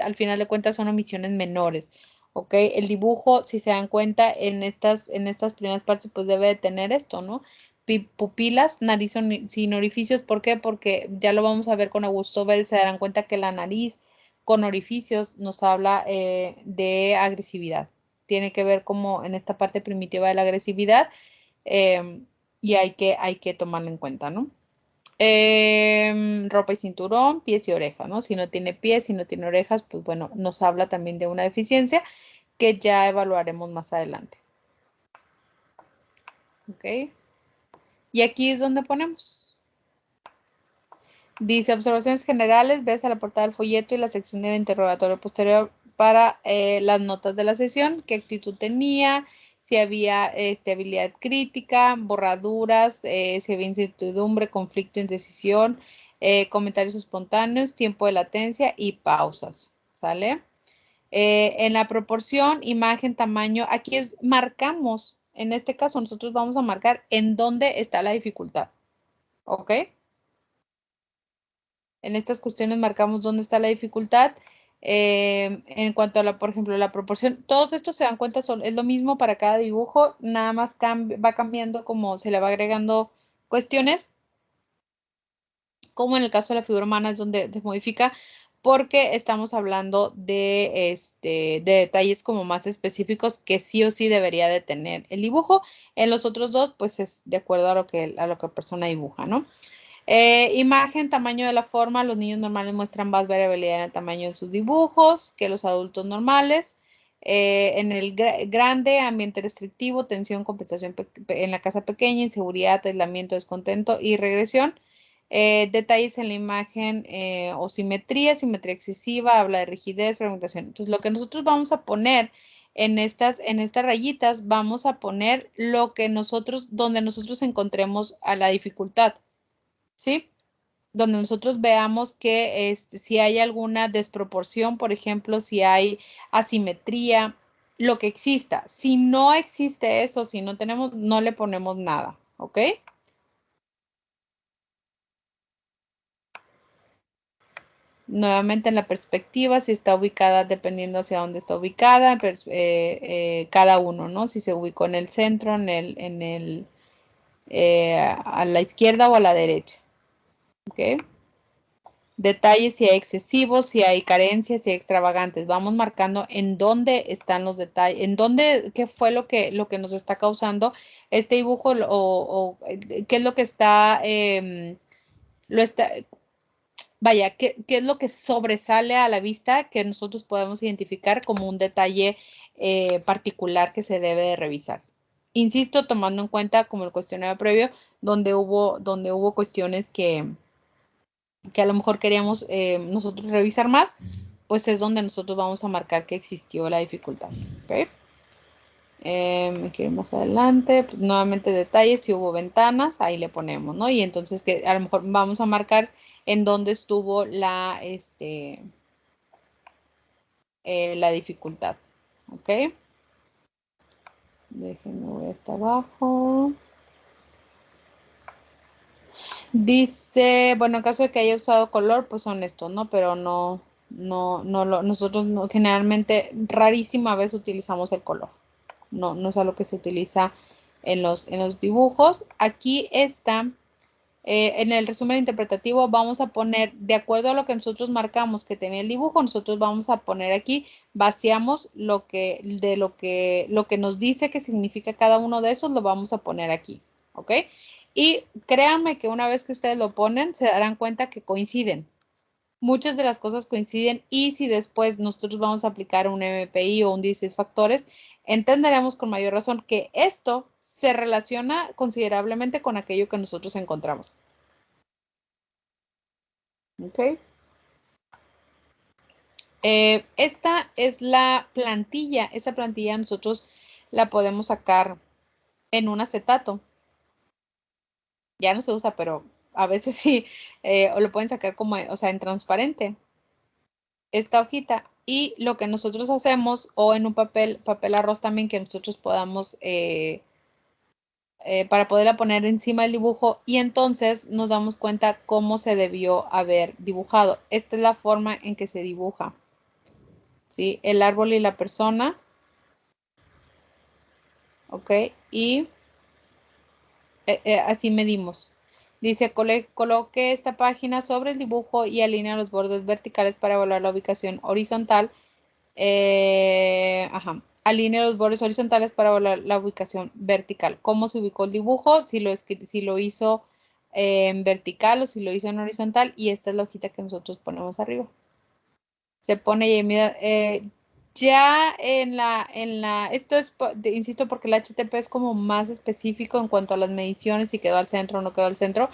al final de cuentas son omisiones menores, ¿ok? El dibujo, si se dan cuenta, en estas primeras partes, pues debe de tener esto, ¿no? Pupilas, nariz sin orificios, ¿por qué? Porque ya lo vamos a ver con Augusto Bell, se darán cuenta que la nariz con orificios nos habla de agresividad. Tiene que ver como en esta parte primitiva de la agresividad y hay que tomarlo en cuenta, ¿no? Ropa y cinturón, pies y orejas, ¿no? Si no tiene pies, si no tiene orejas, pues bueno, nos habla también de una deficiencia que ya evaluaremos más adelante. ¿Ok? Y aquí es donde ponemos. Dice, observaciones generales, ves a la portada del folleto y la sección del interrogatorio posterior para las notas de la sesión, qué actitud tenía, si había habilidad crítica, borraduras, si había incertidumbre, conflicto, indecisión, comentarios espontáneos, tiempo de latencia y pausas, ¿sale? En la proporción, imagen, tamaño, aquí marcamos, en este caso nosotros vamos a marcar en dónde está la dificultad, ¿ok? En estas cuestiones marcamos dónde está la dificultad. En cuanto a por ejemplo, la proporción, todos estos se dan cuenta, es lo mismo para cada dibujo, nada más va cambiando como se le va agregando cuestiones, como en el caso de la figura humana es donde se modifica, porque estamos hablando de detalles como más específicos que sí o sí debería de tener el dibujo. En los otros dos, pues es de acuerdo a lo que la persona dibuja, ¿no? Imagen, tamaño de la forma. Los niños normales muestran más variabilidad en el tamaño de sus dibujos que los adultos normales. En el grande, ambiente restrictivo, tensión, compensación en la casa pequeña, inseguridad, aislamiento, descontento y regresión. Detalles en la imagen o simetría excesiva, habla de rigidez, fragmentación. Entonces, lo que nosotros vamos a poner en estas rayitas, vamos a poner lo que donde nosotros encontremos a la dificultad. ¿Sí? Donde nosotros veamos que si hay alguna desproporción, por ejemplo, si hay asimetría, lo que exista. Si no existe eso, si no tenemos, no le ponemos nada, ¿ok? Nuevamente en la perspectiva, si está ubicada, dependiendo hacia dónde está ubicada, cada uno, ¿no? Si se ubicó en el centro, a la izquierda o a la derecha, ¿ok? Detalles, si hay excesivos, si hay carencias, si hay extravagantes. Vamos marcando en dónde están los detalles, en dónde, qué fue lo que nos está causando este dibujo o qué es lo que vaya, qué es lo que sobresale a la vista que nosotros podemos identificar como un detalle particular que se debe de revisar. Insisto, tomando en cuenta como el cuestionario previo, donde hubo cuestiones que a lo mejor queríamos nosotros revisar más, pues es donde nosotros vamos a marcar que existió la dificultad. ¿Okay? Me quiero ir más adelante, pues, nuevamente detalles, si hubo ventanas, ahí le ponemos, ¿no? Y entonces que a lo mejor vamos a marcar en dónde estuvo la dificultad. ¿Ok? Déjenme ver hasta abajo. Dice, bueno, en caso de que haya usado color, pues son estos, ¿no? Pero nosotros generalmente, rarísima vez utilizamos el color. No es algo que se utiliza en los dibujos. Aquí está En el resumen interpretativo vamos a poner, de acuerdo a lo que nosotros marcamos que tenía el dibujo, nosotros vamos a poner aquí, vaciamos lo que nos dice que significa cada uno de esos, lo vamos a poner aquí, ¿ok? Y créanme que una vez que ustedes lo ponen, se darán cuenta que coinciden. Muchas de las cosas coinciden y si después nosotros vamos a aplicar un MPI o un 16 factores, entenderemos con mayor razón que esto se relaciona considerablemente con aquello que nosotros encontramos. ¿Ok? Esta es la plantilla. Esa plantilla nosotros la podemos sacar en un acetato. Ya no se usa, pero a veces sí, o lo pueden sacar como, o sea, en transparente. Esta hojita y lo que nosotros hacemos o en un papel arroz también que nosotros podamos para poderla poner encima del dibujo y entonces nos damos cuenta cómo se debió haber dibujado. Esta es la forma en que se dibuja, ¿sí? El árbol y la persona, ¿ok? Y así medimos. Dice, coloque esta página sobre el dibujo y alinea los bordes verticales para evaluar la ubicación horizontal. Alinea los bordes horizontales para evaluar la ubicación vertical. ¿Cómo se ubicó el dibujo? Si lo hizo en vertical o si lo hizo en horizontal. Y esta es la hojita que nosotros ponemos arriba. Se pone ya esto es, insisto, porque el HTP es como más específico en cuanto a las mediciones, si quedó al centro o no quedó al centro.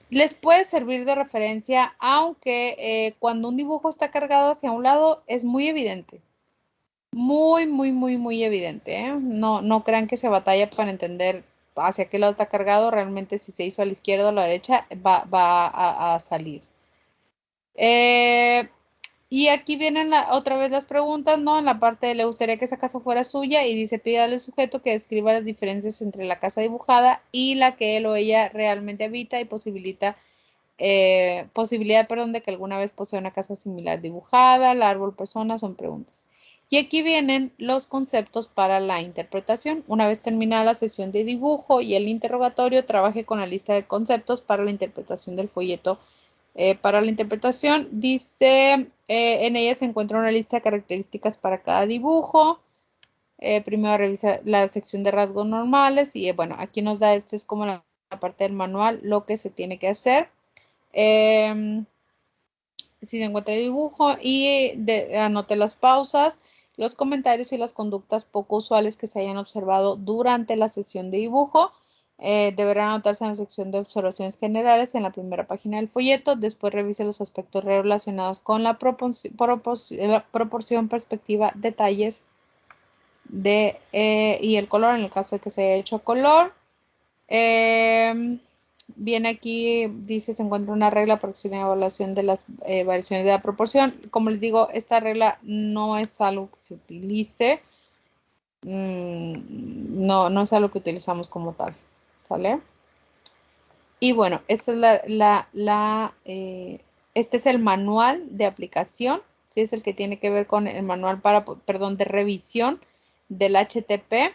Les puede servir de referencia, aunque cuando un dibujo está cargado hacia un lado es muy evidente. Muy, muy, muy, muy evidente, ¿eh? No crean que se batalla para entender hacia qué lado está cargado. Realmente si se hizo a la izquierda o a la derecha va a salir. Y aquí vienen otra vez las preguntas, ¿no? En la parte de le gustaría que esa casa fuera suya y dice pídale al sujeto que describa las diferencias entre la casa dibujada y la que él o ella realmente habita y posibilidad, de que alguna vez posea una casa similar dibujada, el árbol, persona, son preguntas. Y aquí vienen los conceptos para la interpretación. Una vez terminada la sesión de dibujo y el interrogatorio, trabaje con la lista de conceptos para la interpretación del folleto. Para la interpretación, dice, en ella se encuentra una lista de características para cada dibujo. Primero revisa la sección de rasgos normales y bueno, aquí nos da, esto es como la parte del manual, lo que se tiene que hacer. Si se encuentra el dibujo y anote las pausas, los comentarios y las conductas poco usuales que se hayan observado durante la sesión de dibujo. Deberán anotarse en la sección de observaciones generales en la primera página del folleto. Después revise los aspectos relacionados con la proporción, perspectiva, detalles y el color en el caso de que se haya hecho color. Viene aquí, dice, se encuentra una regla para la evaluación de las variaciones de la proporción. Como les digo, esta regla no es algo que se utilice. No es algo que utilizamos como tal. ¿Sale? Y bueno, esta es este es el manual de aplicación. ¿Sí? Es el que tiene que ver con el manual de revisión del HTP.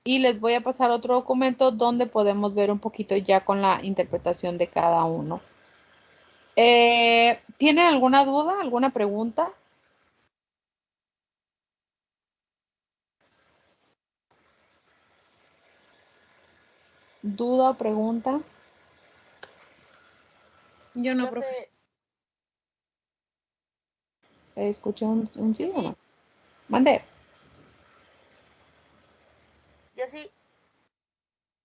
Y les voy a pasar otro documento donde podemos ver un poquito ya con la interpretación de cada uno. ¿Tienen alguna duda, alguna pregunta? ¿Duda o pregunta? Yo no, profe. ¿Escuché un sí o no? Mande. Yo sí.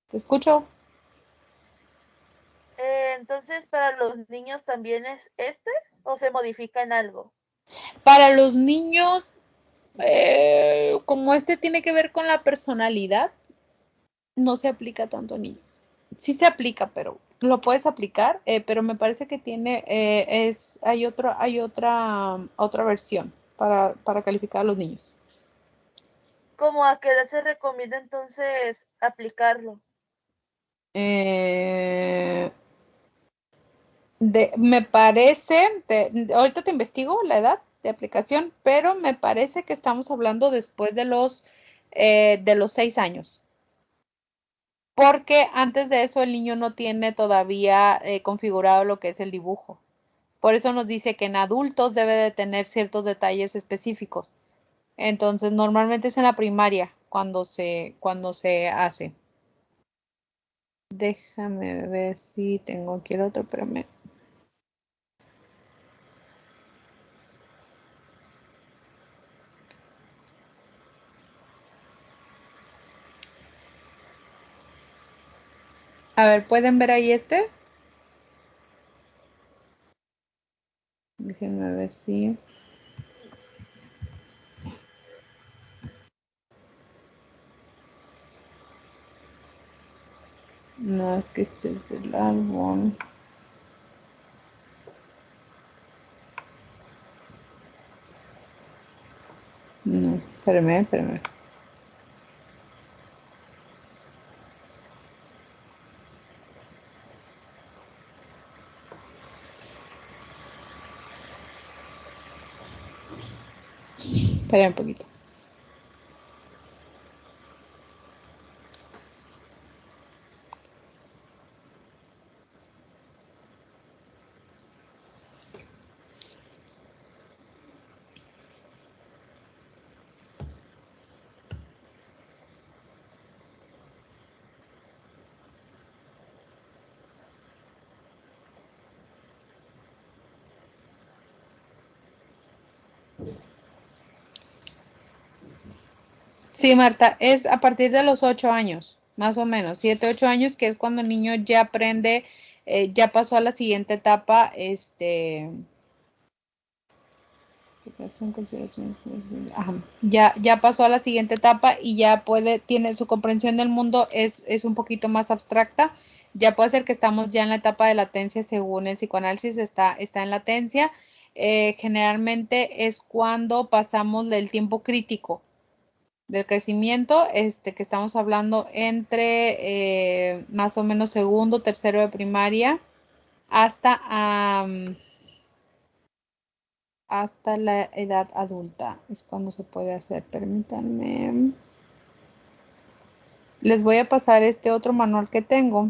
¿Te escucho? Entonces, ¿para los niños también es este o se modifica en algo? Para los niños, como este tiene que ver con la personalidad, no se aplica tanto a niños. Sí se aplica, pero lo puedes aplicar, pero me parece que hay otra versión para calificar a los niños. ¿Cómo a qué edad se recomienda entonces aplicarlo? Me parece, ahorita te investigo la edad de aplicación, pero me parece que estamos hablando después de los 6 años. porque antes de eso el niño no tiene todavía configurado lo que es el dibujo. Por eso nos dice que en adultos debe de tener ciertos detalles específicos. Entonces, normalmente es en la primaria cuando se hace. Déjame ver si tengo aquí el otro, espérame. A ver, ¿pueden ver ahí este? Déjenme ver si... No, es que este es el álbum. No, espérame. Esperen un poquito. Sí, Marta, es a partir de los 8 años, más o menos, 7, 8 años, que es cuando el niño ya aprende, ya pasó a la siguiente etapa, ajá, ya pasó a la siguiente etapa y ya tiene su comprensión del mundo es un poquito más abstracta. Ya puede ser que estamos ya en la etapa de latencia según el psicoanálisis, está en latencia. Generalmente es cuando pasamos del tiempo crítico del crecimiento, que estamos hablando entre más o menos segundo, tercero de primaria, hasta, hasta la edad adulta. Es cuando se puede hacer. Permítanme. Les voy a pasar este otro manual que tengo,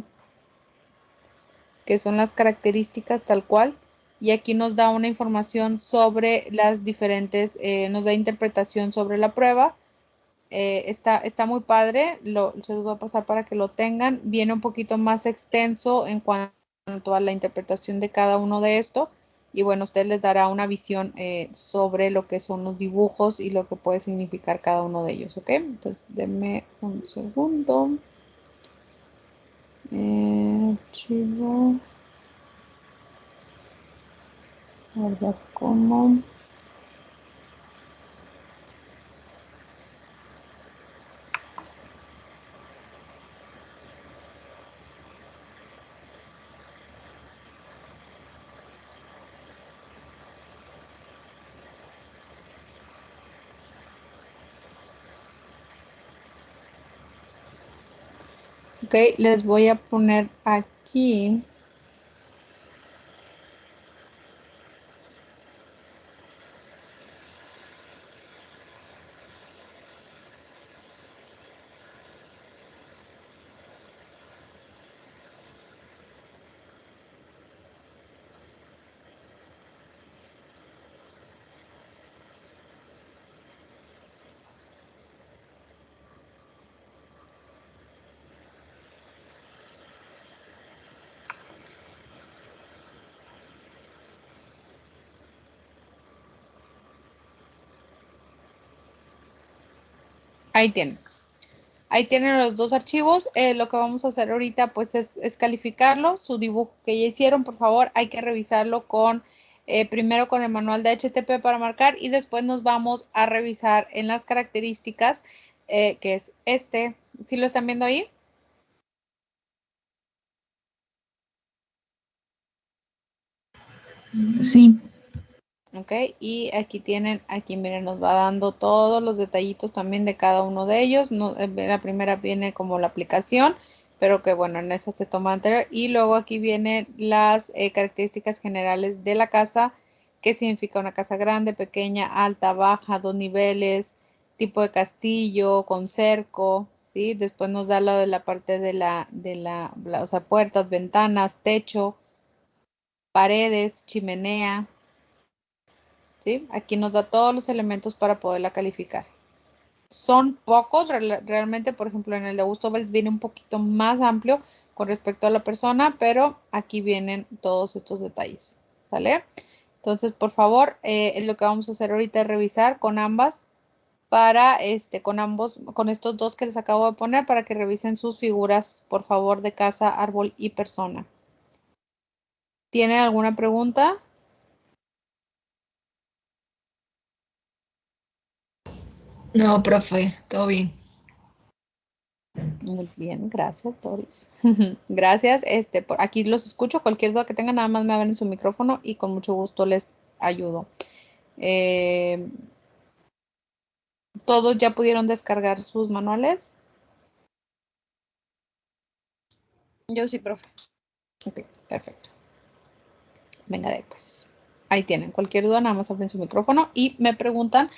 que son las características tal cual. Y aquí nos da una información sobre las diferentes, nos da interpretación sobre la prueba. Está muy padre, se los voy a pasar para que lo tengan. Viene un poquito más extenso en cuanto a la interpretación de cada uno de esto. Y bueno, usted les dará una visión sobre lo que son los dibujos y lo que puede significar cada uno de ellos, ¿ok? Entonces, denme un segundo. Archivo. Guardar como. Ok, les voy a poner aquí. Ahí tienen. Ahí tienen los dos archivos. Lo que vamos a hacer ahorita pues es calificarlo. Su dibujo que ya hicieron, por favor, hay que revisarlo primero con el manual de HTP para marcar y después nos vamos a revisar en las características, que es este. ¿Sí lo están viendo ahí? Sí. Ok, y aquí tienen, aquí miren, nos va dando todos los detallitos también de cada uno de ellos. La primera viene como la aplicación, pero que bueno, en esa se toma anterior. Y luego aquí vienen las características generales de la casa, que significa una casa grande, pequeña, alta, baja, 2 niveles, tipo de castillo, con cerco, ¿sí? Después nos da lo de la parte o sea, puertas, ventanas, techo, paredes, chimenea, ¿sí? Aquí nos da todos los elementos para poderla calificar. Son pocos, realmente, por ejemplo, en el de Augusto Bells viene un poquito más amplio con respecto a la persona, pero aquí vienen todos estos detalles, ¿sale? Entonces, por favor, lo que vamos a hacer ahorita es revisar con ambas con estos dos que les acabo de poner para que revisen sus figuras, por favor, de casa, árbol y persona. ¿Tienen alguna pregunta? No, profe, todo bien. Muy bien, gracias, Doris. Gracias. Por aquí los escucho. Cualquier duda que tengan, nada más me abren su micrófono y con mucho gusto les ayudo. ¿Todos ya pudieron descargar sus manuales? Yo sí, profe. Ok, perfecto. Venga de ahí, pues. Ahí tienen. Cualquier duda, nada más abren su micrófono y me preguntan.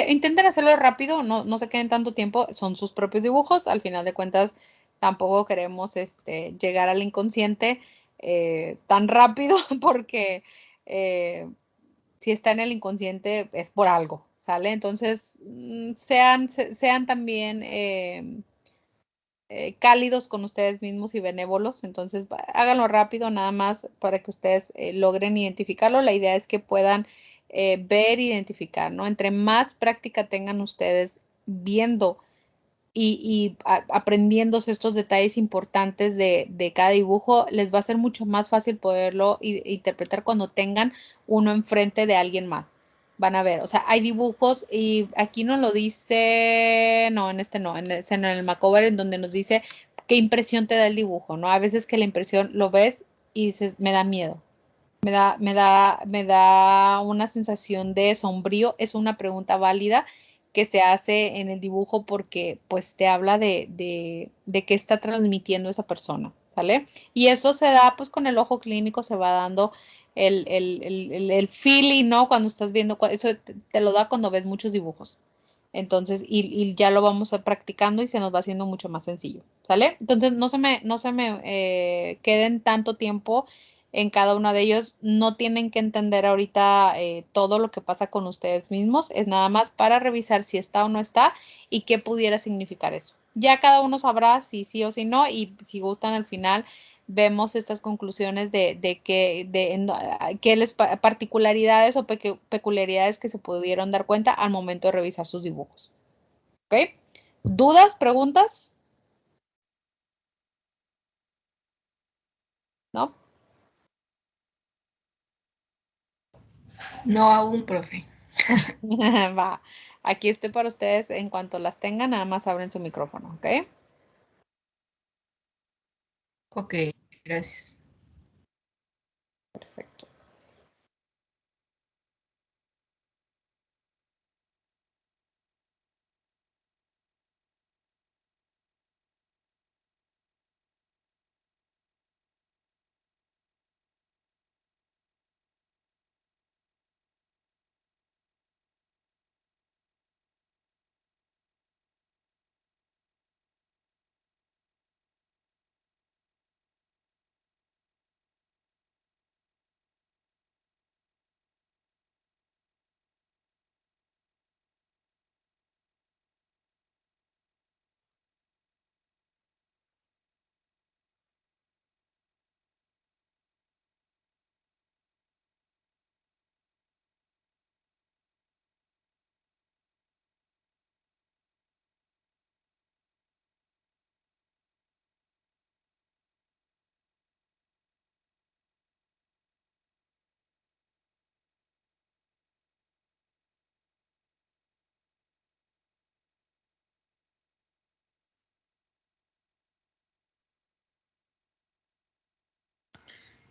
Intenten hacerlo rápido, no se queden tanto tiempo. Son sus propios dibujos. Al final de cuentas, tampoco queremos llegar al inconsciente tan rápido porque si está en el inconsciente es por algo, ¿sale? Entonces, sean también cálidos con ustedes mismos y benévolos. Entonces, háganlo rápido nada más para que ustedes logren identificarlo. La idea es que puedan ver, identificar, ¿no? Entre más práctica tengan ustedes viendo y aprendiéndose estos detalles importantes de cada dibujo, les va a ser mucho más fácil poderlo interpretar cuando tengan uno enfrente de alguien más. Van a ver, o sea, hay dibujos y aquí no lo dice, no, en este no, en el Macover en donde nos dice qué impresión te da el dibujo, ¿no? A veces que la impresión lo ves y dices, me da miedo. Me da una sensación de sombrío. Es una pregunta válida que se hace en el dibujo porque pues te habla de qué está transmitiendo esa persona, ¿sale? Y eso se da pues con el ojo clínico, se va dando el feeling, ¿no? Cuando estás viendo, eso te lo da cuando ves muchos dibujos. Entonces, y ya lo vamos a practicando y se nos va haciendo mucho más sencillo, ¿sale? Entonces, no se me queden tanto tiempo en cada uno de ellos. No tienen que entender ahorita todo lo que pasa con ustedes mismos. Es nada más para revisar si está o no está y qué pudiera significar eso. Ya cada uno sabrá si sí o si no y si gustan al final vemos estas conclusiones de qué particularidades o peculiaridades que se pudieron dar cuenta al momento de revisar sus dibujos. ¿Ok? ¿Dudas? ¿Preguntas? ¿No? No aún, profe. Va. Aquí estoy para ustedes. En cuanto las tengan, nada más abren su micrófono, ¿ok? Ok, gracias. Perfecto.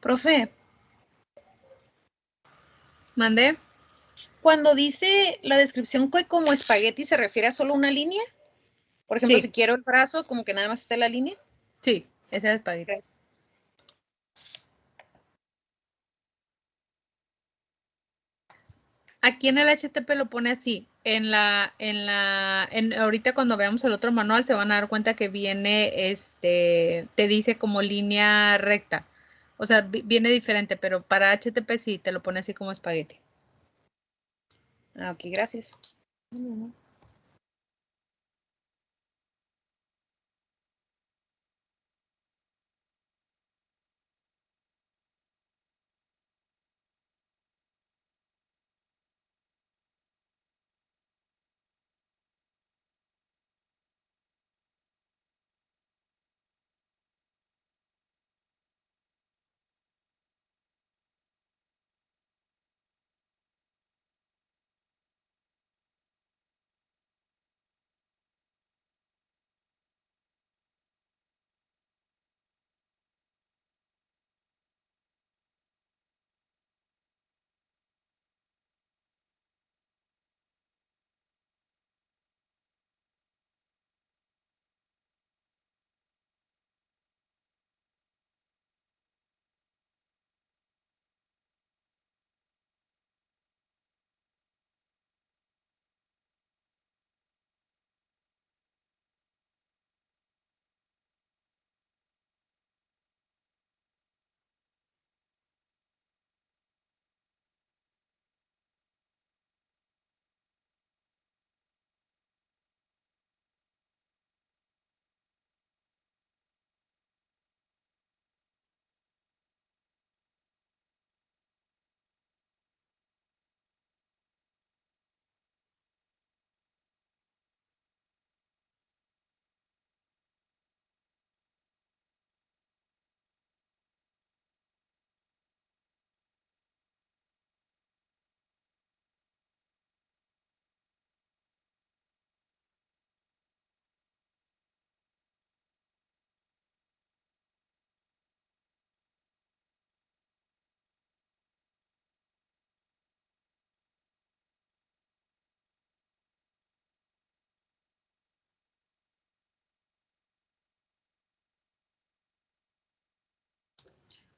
Profe, ¿Mandé? cuando dice la descripción que como espagueti se refiere a solo una línea, por ejemplo, Sí. si quiero el brazo, como que nada más está la línea. Sí, ese es el espagueti. Gracias. Aquí en el HTP lo pone así. Ahorita cuando veamos el otro manual se van a dar cuenta que viene, te dice como línea recta. O sea, viene diferente, pero para HTP sí, te lo pone así como espagueti. Ah, ok, gracias.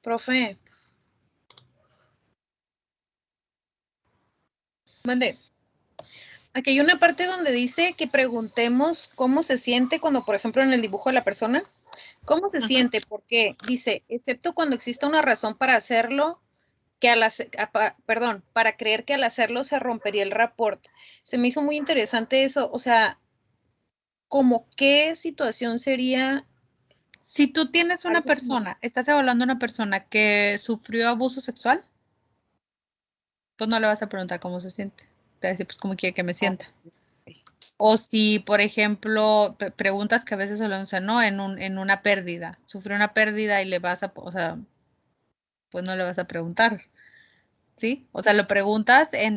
Profe, Mande. aquí hay una parte donde dice que preguntemos cómo se siente cuando, por ejemplo, en el dibujo de la persona, ¿cómo se Ajá. siente? Porque dice, excepto cuando exista una razón para hacerlo, para creer que al hacerlo se rompería el rapport. Se me hizo muy interesante eso, o sea, ¿cómo qué situación sería? Si tú tienes una Algo persona, estás evaluando a una persona que sufrió abuso sexual, pues no le vas a preguntar cómo se siente. Te va a decir, pues, cómo quiere que me sienta. O si, por ejemplo, preguntas que a veces hablamos, ¿no? En una pérdida. Sufrió una pérdida y le vas a, o sea, pues no le vas a preguntar, ¿sí? O sea, lo preguntas en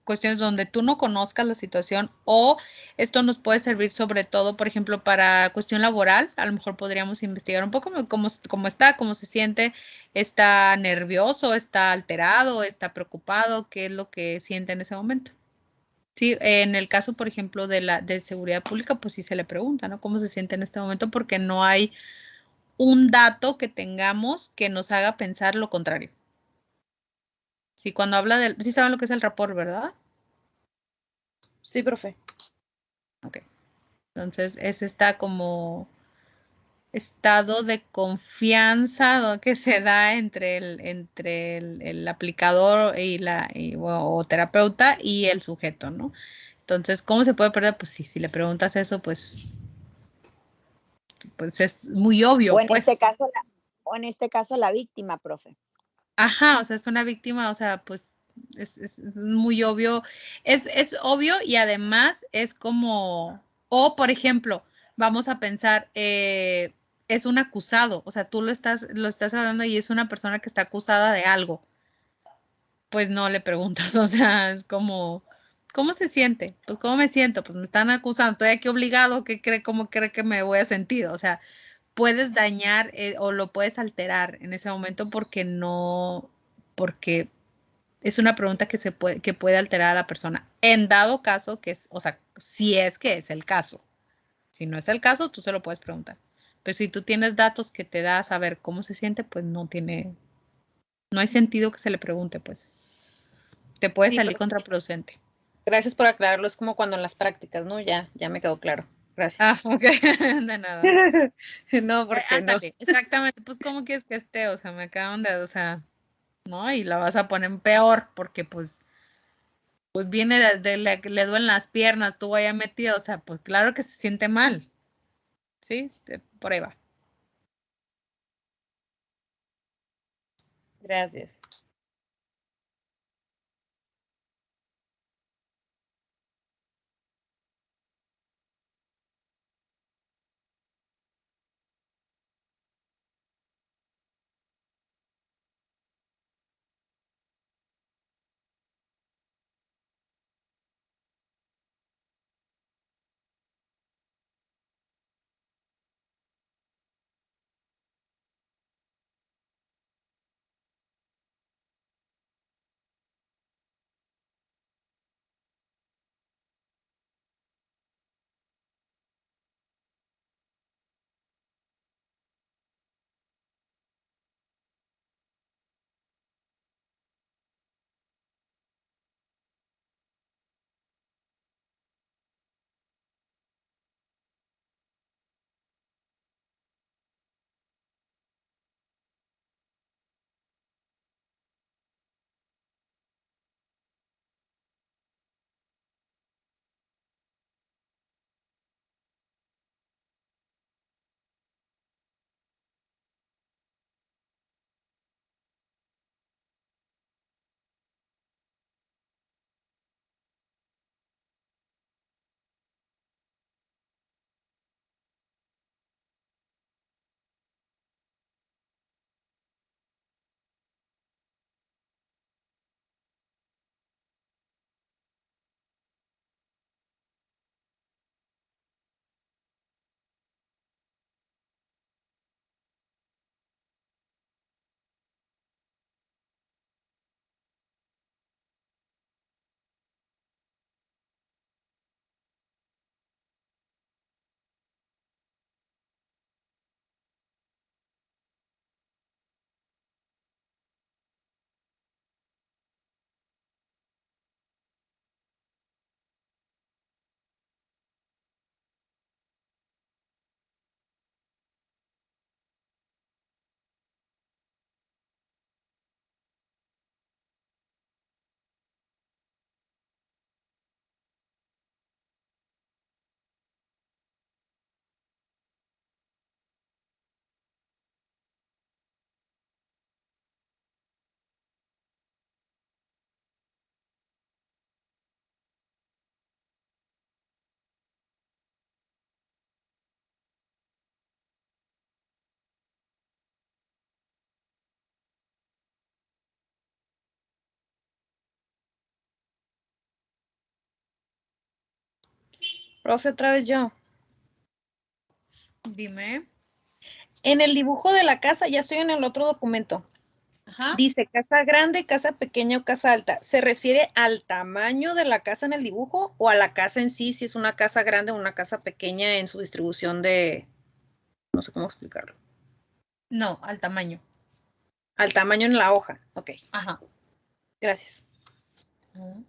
cuestiones donde tú no conozcas la situación o esto nos puede servir sobre todo, por ejemplo, para cuestión laboral. A lo mejor podríamos investigar un poco cómo está, cómo se siente, está nervioso, está alterado, está preocupado, qué es lo que siente en ese momento. Sí, en el caso, por ejemplo, de seguridad pública, pues sí se le pregunta, ¿no? ¿Cómo se siente en este momento? Porque no hay un dato que tengamos que nos haga pensar lo contrario. Sí, cuando habla sí saben lo que es el rapport, ¿verdad? Sí, profe. Ok. Entonces, es esta como estado de confianza, ¿no?, que se da entre el aplicador o terapeuta y el sujeto, ¿no? Entonces, ¿cómo se puede perder? Pues sí, si le preguntas eso, pues es muy obvio, O en pues. este caso la víctima, profe. Ajá, o sea, es una víctima, o sea, pues es muy obvio, es obvio y además es como, o por ejemplo, vamos a pensar, es un acusado, o sea, tú lo estás hablando y es una persona que está acusada de algo, pues no le preguntas, o sea, es como, ¿cómo se siente? Pues, ¿cómo me siento? Pues me están acusando, estoy aquí obligado, ¿cómo cree que me voy a sentir? O sea, puedes dañar o lo puedes alterar en ese momento porque es una pregunta que puede alterar a la persona. En dado caso o sea, si es que es el caso. Si no es el caso, tú se lo puedes preguntar. Pero si tú tienes datos que te da a saber cómo se siente, pues no hay sentido que se le pregunte, pues. te puede Sí, salir pero contraproducente. gracias por aclararlo. Es como cuando en las prácticas, ¿no? Ya me quedó claro. Gracias. Ah, ok, de nada. No, porque no. Ándale, exactamente, pues ¿cómo quieres que esté? O sea, me acaban de, o sea, ¿no? Y la vas a poner peor porque pues viene desde le duelen las piernas, tú allá metido, o sea, pues claro que se siente mal, ¿sí? Por ahí va. Gracias. Profe, otra vez yo. Dime. En el dibujo de la casa, ya estoy en el otro documento. Ajá. Dice casa grande, casa pequeña o casa alta. ¿Se refiere al tamaño de la casa en el dibujo o a la casa en sí, si es una casa grande o una casa pequeña en su distribución de, no sé cómo explicarlo? No, al tamaño. Al tamaño en la hoja. Ok, Ajá. gracias. Ajá.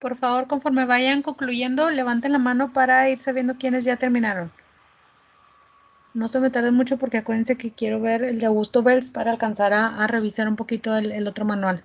Por favor, conforme vayan concluyendo, levanten la mano para ir sabiendo quiénes ya terminaron. No se me tarden mucho porque acuérdense que quiero ver el de Augusto Bells para alcanzar a revisar un poquito el otro manual.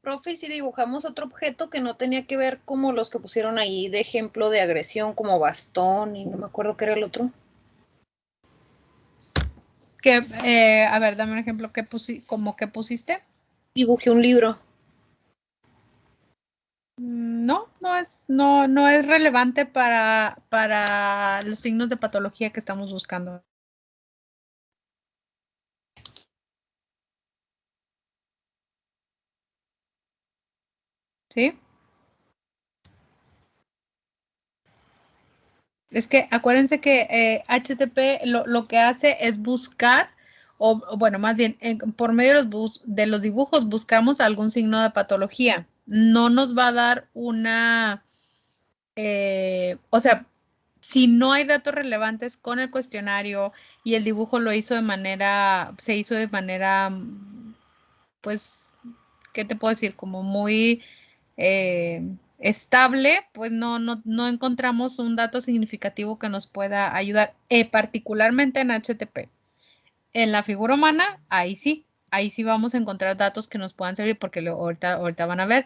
Profe, ¿y si dibujamos otro objeto que no tenía que ver como los que pusieron ahí de ejemplo de agresión, como bastón y no me acuerdo qué era el otro? Que, a ver, dame un ejemplo. ¿Cómo que pusiste? Dibujé un libro. No, no es relevante para los signos de patología que estamos buscando. ¿Sí? Es que acuérdense que HTP lo que hace es buscar, o bueno, más bien, por medio de los dibujos buscamos algún signo de patología. No nos va a dar o sea, si no hay datos relevantes con el cuestionario y el dibujo se hizo de manera, pues, ¿qué te puedo decir? Como muy estable, pues no encontramos un dato significativo que nos pueda ayudar, particularmente en HTP. En la figura humana, ahí sí vamos a encontrar datos que nos puedan servir porque ahorita van a ver,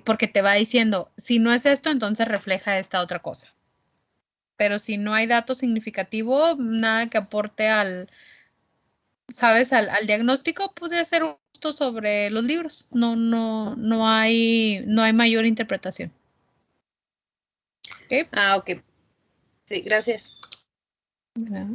porque te va diciendo, si no es esto, entonces refleja esta otra cosa. Pero si no hay dato significativo, nada que aporte ¿sabes? Al diagnóstico, puede ser justo sobre los libros. No hay mayor interpretación. ¿Ok? Ah, ok. Sí, gracias. De nada.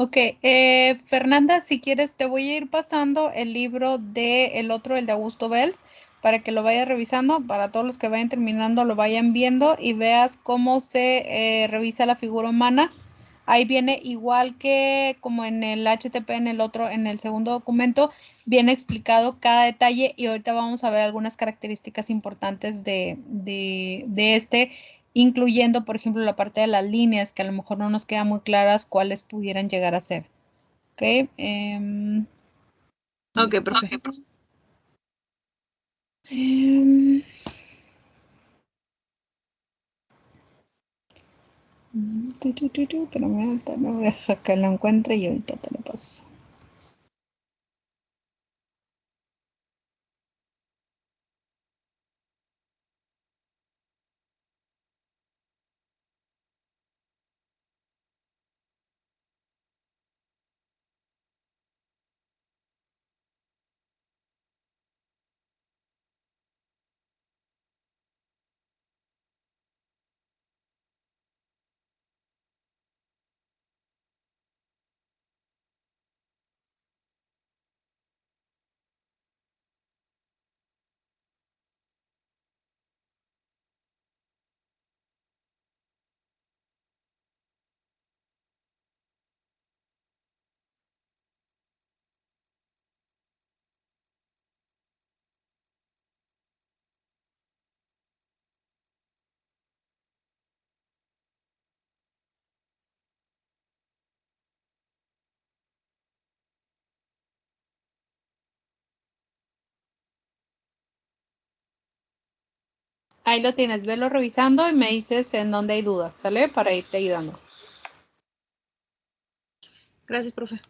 Ok, Fernanda, si quieres te voy a ir pasando el libro de el otro, el de Augusto Bells, para que lo vayas revisando, para todos los que vayan terminando lo vayan viendo y veas cómo se revisa la figura humana. Ahí viene igual que como en el HTP, en el otro, en el segundo documento, viene explicado cada detalle y ahorita vamos a ver algunas características importantes de este, incluyendo, por ejemplo, la parte de las líneas, que a lo mejor no nos quedan muy claras cuáles pudieran llegar a ser. ¿Ok? Ok, profe. Em, Espérame, ahorita me voy a dejar que lo encuentre y ahorita te lo paso. Ahí lo tienes, velo revisando y me dices en dónde hay dudas, ¿sale? Para irte ayudando. Gracias, profe.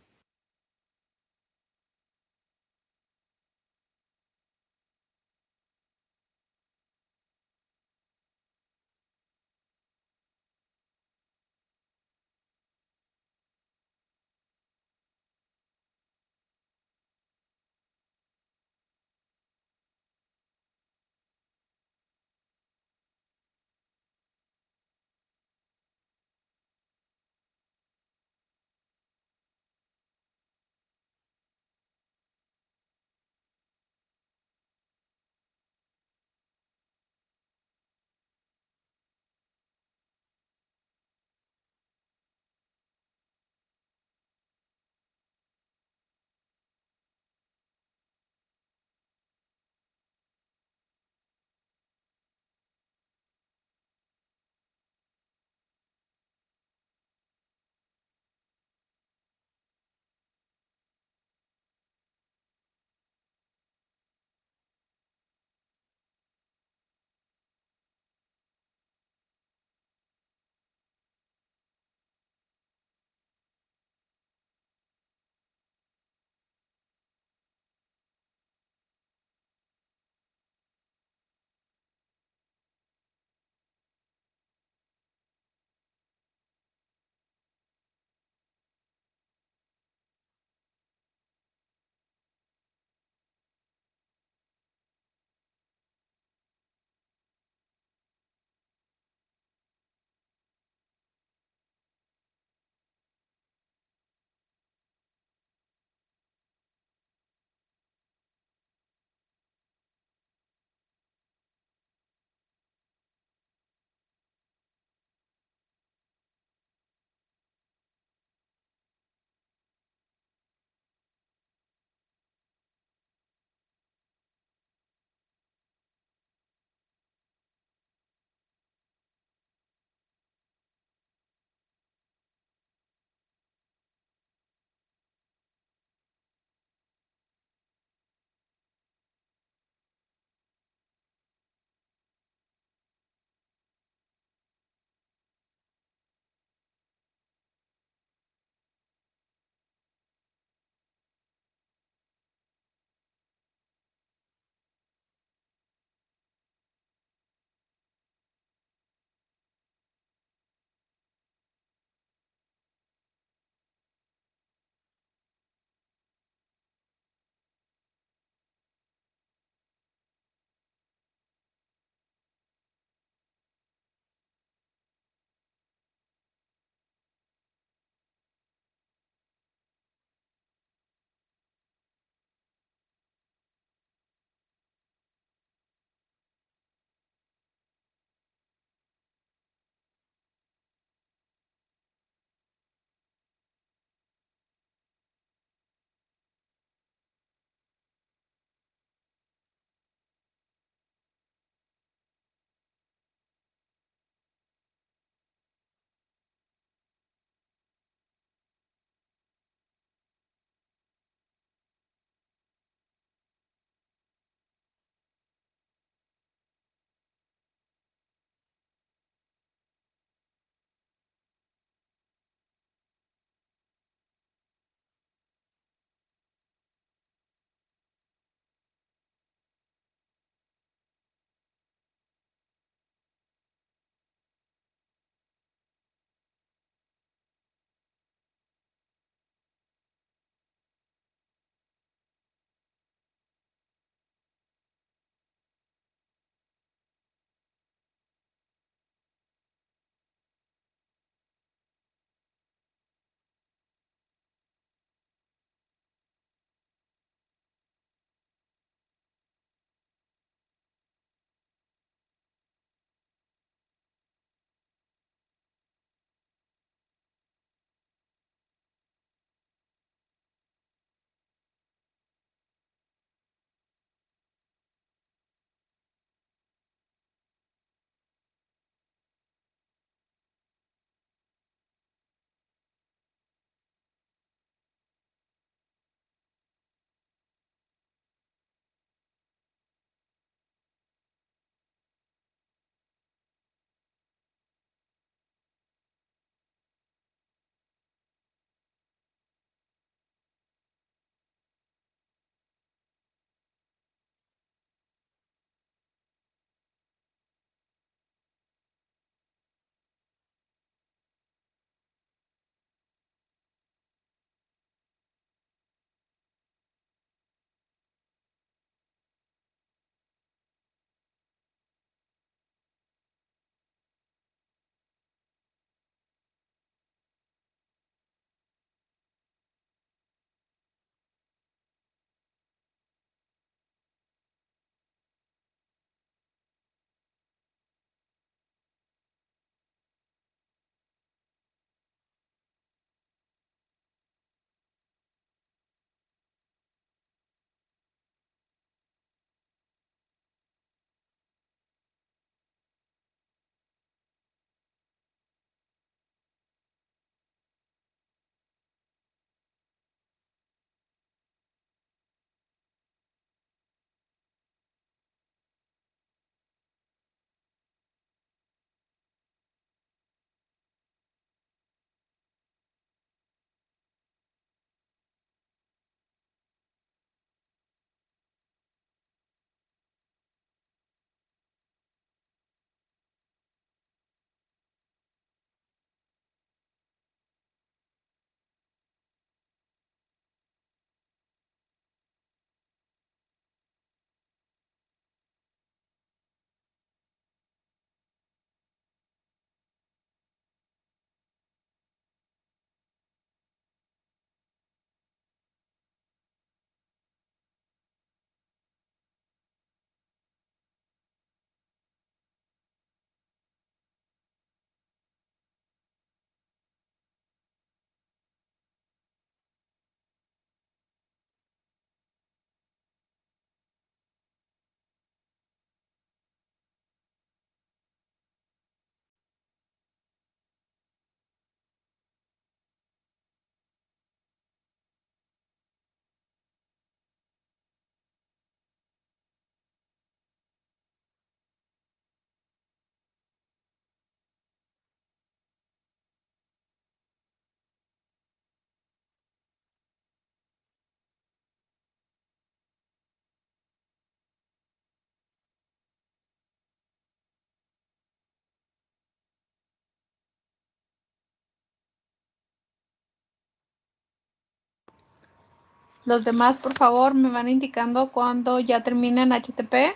Los demás, por favor, me van indicando cuando ya terminen HTP.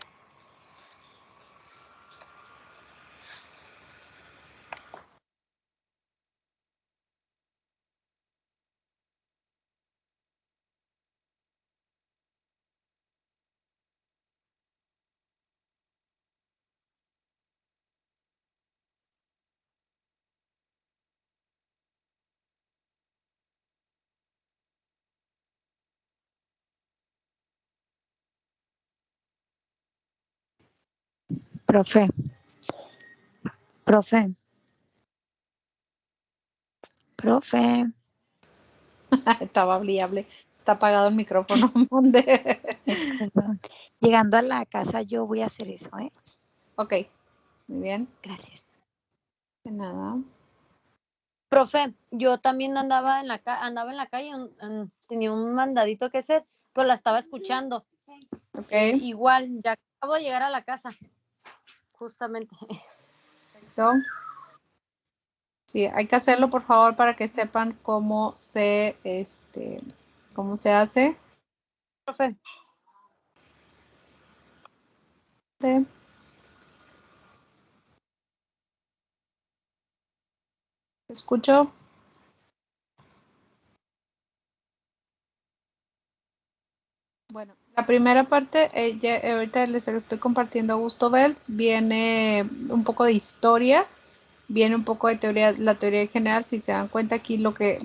Profe. Profe. Profe. Estaba hable. Está apagado el micrófono. Perdón. Llegando a la casa yo voy a hacer eso, ¿eh? Ok, muy bien. Gracias. De nada. Profe, yo también andaba en la calle, tenía un mandadito que hacer, pero la estaba escuchando. Ok. Igual, ya acabo de llegar a la casa, justamente. Perfecto. Sí, hay que hacerlo, por favor, para que sepan cómo se hace. Profe, ¿Te escucho? Bueno, la primera parte, ahorita les estoy compartiendo Augusto Belz, viene un poco de historia, viene un poco de teoría, la teoría general. Si se dan cuenta aquí de lo que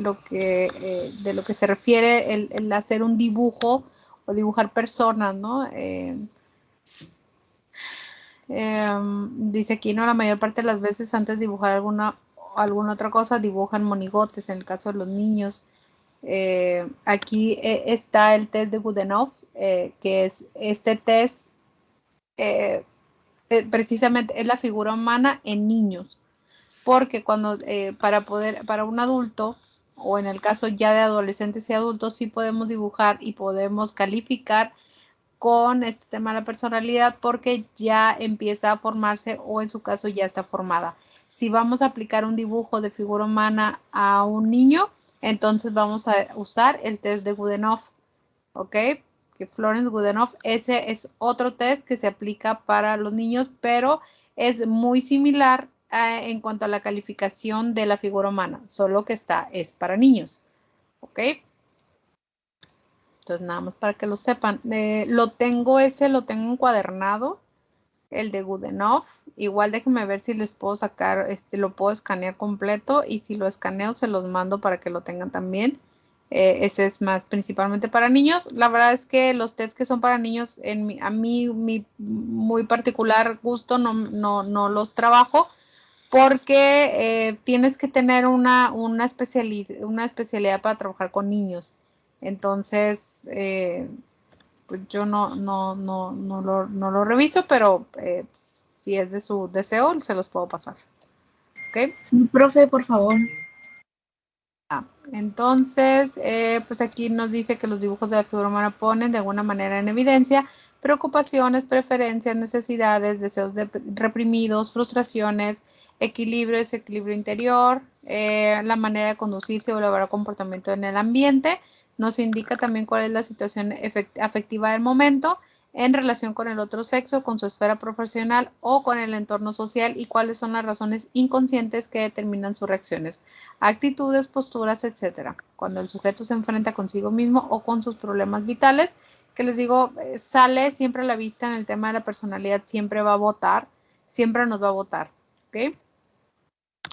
se refiere el hacer un dibujo o dibujar personas, ¿no? Dice aquí, ¿no? La mayor parte de las veces antes de dibujar alguna otra cosa, dibujan monigotes, en el caso de los niños. Aquí está el test de Goodenough, que es este test, precisamente es la figura humana en niños, porque cuando para un adulto, o en el caso ya de adolescentes y adultos, sí podemos dibujar y podemos calificar con este tema de la personalidad, porque ya empieza a formarse, o en su caso ya está formada. Si vamos a aplicar un dibujo de figura humana a un niño, entonces vamos a usar el test de Goodenough, ¿ok? Que Florence Goodenough, ese es otro test que se aplica para los niños, pero es muy similar en cuanto a la calificación de la figura humana, solo que es para niños, ¿ok? Entonces, nada más para que lo sepan. Lo tengo encuadernado, el de Goodenough. Igual déjenme ver si les puedo sacar, lo puedo escanear completo, y si lo escaneo se los mando para que lo tengan también. Ese es más principalmente para niños. La verdad es que los tests que son para niños, a mí, mi muy particular gusto, no los trabajo, porque tienes que tener una especialidad para trabajar con niños. Entonces, pues yo no lo reviso, pero si es de su deseo, se los puedo pasar. ¿Ok? Sí, profe, por favor. Entonces, pues aquí nos dice que los dibujos de la figura humana ponen de alguna manera en evidencia preocupaciones, preferencias, necesidades, deseos reprimidos, frustraciones, desequilibrio interior, la manera de conducirse o elaborar comportamiento en el ambiente. Nos indica también cuál es la situación afectiva del momento en relación con el otro sexo, con su esfera profesional o con el entorno social, y cuáles son las razones inconscientes que determinan sus reacciones, actitudes, posturas, etcétera. Cuando el sujeto se enfrenta consigo mismo o con sus problemas vitales, que les digo, sale siempre a la vista en el tema de la personalidad, siempre va a votar, siempre nos va a votar. ¿Ok?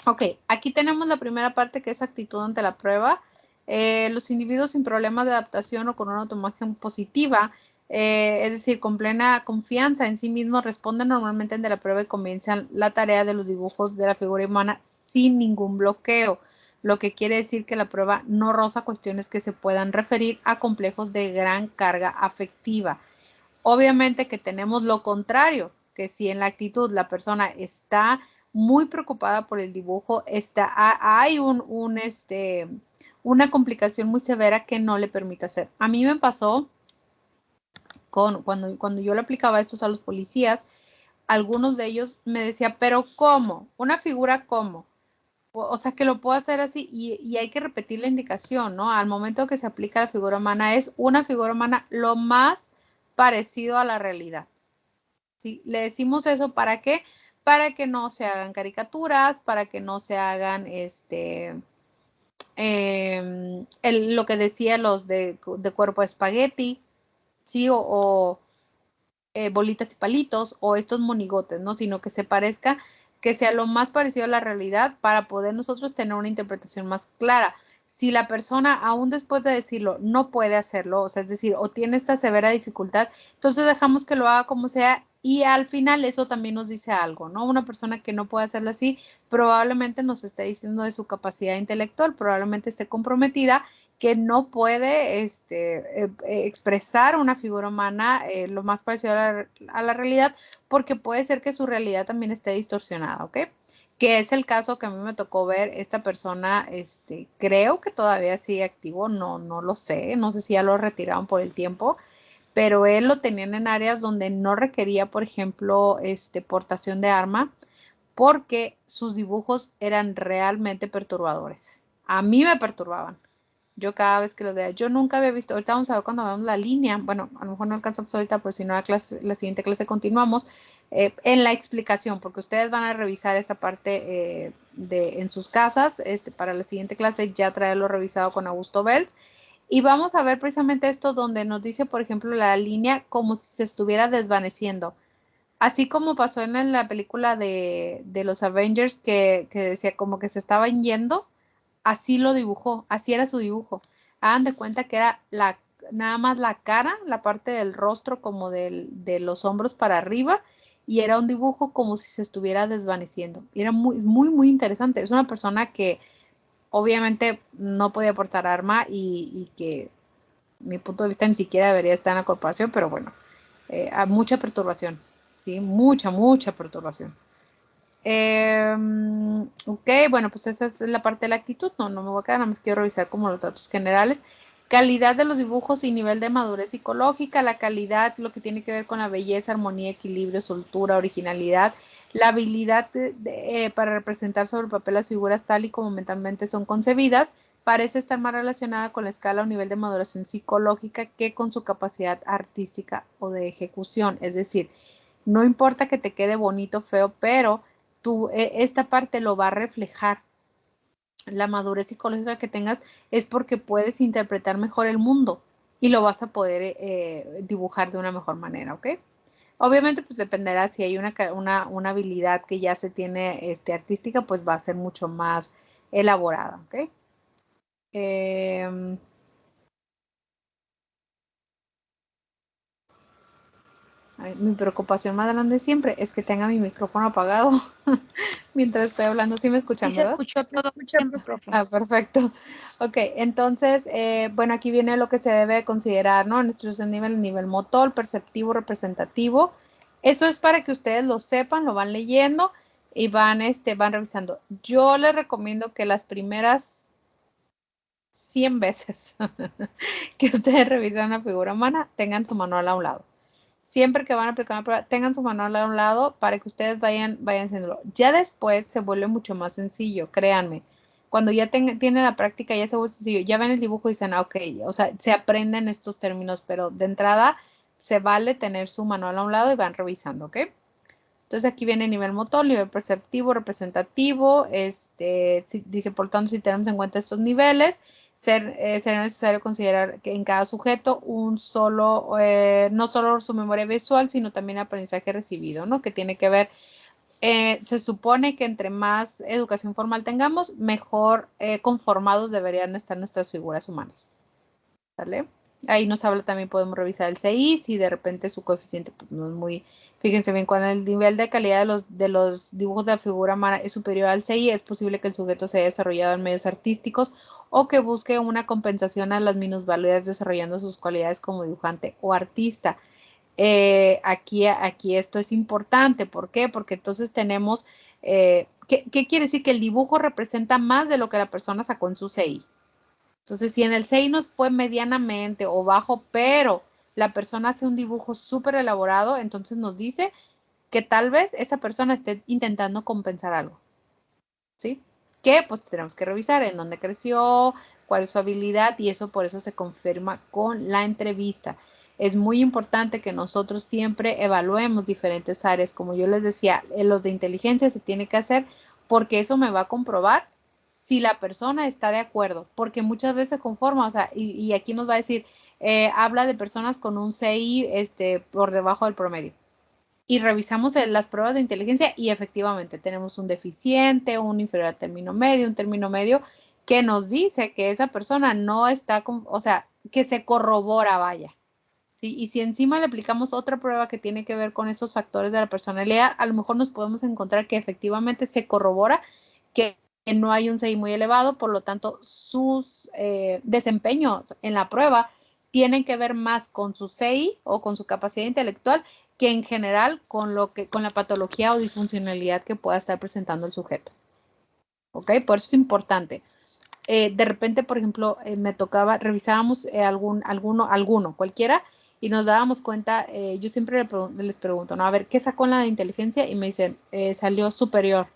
Ok, aquí tenemos la primera parte, que es actitud ante la prueba. Los individuos sin problemas de adaptación o con una autoimagen positiva, es decir, con plena confianza en sí mismos, responden normalmente ante la prueba y comienzan la tarea de los dibujos de la figura humana sin ningún bloqueo, lo que quiere decir que la prueba no roza cuestiones que se puedan referir a complejos de gran carga afectiva. Obviamente que tenemos lo contrario, que si en la actitud la persona está muy preocupada por el dibujo, hay una complicación muy severa que no le permite hacer. A mí me pasó cuando yo le aplicaba estos a los policías, algunos de ellos me decían, pero ¿cómo? ¿Una figura cómo? o sea, que lo puedo hacer así y hay que repetir la indicación, ¿no? Al momento que se aplica la figura humana, es una figura humana lo más parecido a la realidad. ¿Sí? Le decimos eso ¿para qué? Para que no se hagan caricaturas, para que no se hagan lo que decía los de cuerpo de espagueti, ¿sí? O bolitas y palitos, o estos monigotes, ¿no? Sino que se parezca, que sea lo más parecido a la realidad para poder nosotros tener una interpretación más clara. Si la persona, aún después de decirlo, no puede hacerlo, o sea, es decir, o tiene esta severa dificultad, entonces dejamos que lo haga como sea y al final eso también nos dice algo, ¿no? Una persona que no puede hacerlo así probablemente nos esté diciendo de su capacidad intelectual, probablemente esté comprometida, que no puede expresar una figura humana lo más parecido a la realidad, porque puede ser que su realidad también esté distorsionada, ¿ok? Que es el caso que a mí me tocó ver. Esta persona, creo que todavía sigue activo, no lo sé, no sé si ya lo retiraron por el tiempo, pero él lo tenían en áreas donde no requería, por ejemplo, portación de arma, porque sus dibujos eran realmente perturbadores. A mí me perturbaban. Yo cada vez que lo veía, yo nunca había visto, ahorita vamos a ver cuando veamos la línea, bueno, a lo mejor no alcanzamos ahorita, pero si no la siguiente clase continuamos en la explicación, porque ustedes van a revisar esa parte en sus casas, para la siguiente clase ya traerlo revisado con Augusto Belz, y vamos a ver precisamente esto donde nos dice, por ejemplo, la línea como si se estuviera desvaneciendo. Así como pasó en la película de los Avengers que decía como que se estaban yendo, así lo dibujó, así era su dibujo. Hagan de cuenta que era nada más la cara, la parte del rostro como de los hombros para arriba, y era un dibujo como si se estuviera desvaneciendo. Y era muy interesante. Es una persona que obviamente no podía portar arma y que, mi punto de vista, ni siquiera debería estar en la corporación, pero bueno, hay mucha perturbación, ¿sí? Mucha perturbación. Ok, bueno, pues esa es la parte de la actitud. No me voy a quedar, nada más quiero revisar como los datos generales. Calidad de los dibujos y nivel de madurez psicológica. La calidad, lo que tiene que ver con la belleza, armonía, equilibrio, soltura, originalidad. La habilidad para representar sobre el papel las figuras tal y como mentalmente son concebidas parece estar más relacionada con la escala o nivel de maduración psicológica que con su capacidad artística o de ejecución. Es decir, no importa que te quede bonito, feo, pero esta parte lo va a reflejar. La madurez psicológica que tengas es porque puedes interpretar mejor el mundo y lo vas a poder dibujar de una mejor manera, ¿ok? Obviamente, pues dependerá si hay una habilidad que ya se tiene artística, pues va a ser mucho más elaborada, ¿ok? Mi preocupación más grande siempre es que tenga mi micrófono apagado mientras estoy hablando. ¿Sí me escuchan, Sí se verdad? escuchó todo el tiempo, profe. Ah, perfecto. Ok, entonces, bueno, aquí viene lo que se debe considerar, ¿no? En instrucción nivel motor, perceptivo, representativo. Eso es para que ustedes lo sepan, lo van leyendo y van revisando. Yo les recomiendo que las primeras 100 veces que ustedes revisan una figura humana, tengan su manual a un lado. Siempre que van a aplicar una prueba, tengan su manual a un lado para que ustedes vayan haciéndolo. Ya después se vuelve mucho más sencillo, créanme. Cuando ya tienen la práctica, ya se vuelve sencillo. Ya ven el dibujo y dicen, ok, o sea, se aprenden estos términos, pero de entrada se vale tener su manual a un lado y van revisando, ¿ok? Entonces aquí viene nivel motor, nivel perceptivo, representativo. Dice, por tanto, si tenemos en cuenta estos niveles, sería necesario considerar que en cada sujeto no solo su memoria visual, sino también aprendizaje recibido, ¿no? Que tiene que ver, se supone que entre más educación formal tengamos, mejor conformados deberían estar nuestras figuras humanas. ¿Vale? Ahí nos habla también, podemos revisar el CI, si de repente su coeficiente pues, no es muy, fíjense bien, cuando el nivel de calidad de los dibujos de la figura humana es superior al CI, es posible que el sujeto se haya desarrollado en medios artísticos o que busque una compensación a las minusvalías desarrollando sus cualidades como dibujante o artista. Aquí esto es importante, ¿por qué? Porque entonces tenemos, ¿qué quiere decir? Que el dibujo representa más de lo que la persona sacó en su CI. Entonces, si en el 6 nos fue medianamente o bajo, pero la persona hace un dibujo súper elaborado, entonces nos dice que tal vez esa persona esté intentando compensar algo. ¿Sí? que pues tenemos que revisar en dónde creció, cuál es su habilidad y eso por eso se confirma con la entrevista. Es muy importante que nosotros siempre evaluemos diferentes áreas. Como yo les decía, los de inteligencia se tiene que hacer porque eso me va a comprobar si la persona está de acuerdo, porque muchas veces se conforma, o sea, y aquí nos va a decir, habla de personas con un CI por debajo del promedio. Y revisamos las pruebas de inteligencia y efectivamente tenemos un deficiente, un inferior a término medio, un término medio, que nos dice que esa persona no está, o sea, que se corrobora, vaya. ¿Sí? Y si encima le aplicamos otra prueba que tiene que ver con esos factores de la personalidad, a lo mejor nos podemos encontrar que efectivamente se corrobora que no hay un CI muy elevado, por lo tanto sus desempeños en la prueba tienen que ver más con su CI o con su capacidad intelectual que en general con la patología o disfuncionalidad que pueda estar presentando el sujeto. ¿Ok? Por eso es importante. De repente, por ejemplo, me tocaba, revisábamos alguno, cualquiera, y nos dábamos cuenta, yo siempre les pregunto, ¿no? A ver, ¿qué sacó en la de inteligencia? Y me dicen, salió superior,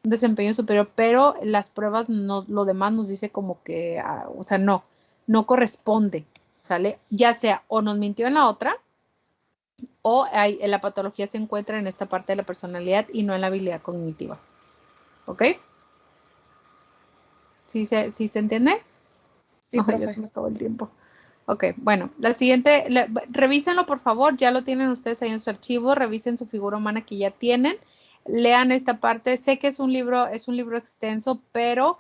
un desempeño superior, pero las pruebas, lo demás nos dice como que, o sea, no corresponde, ¿sale? Ya sea o nos mintió en la otra, o la patología se encuentra en esta parte de la personalidad y no en la habilidad cognitiva. ¿Ok? ¿Sí se entiende? Sí, Oh, ya profe. se me acabó el tiempo. Ok, bueno, la siguiente, revísenlo por favor, ya lo tienen ustedes ahí en su archivo, revisen su figura humana que ya tienen, lean esta parte, sé que es un libro extenso, pero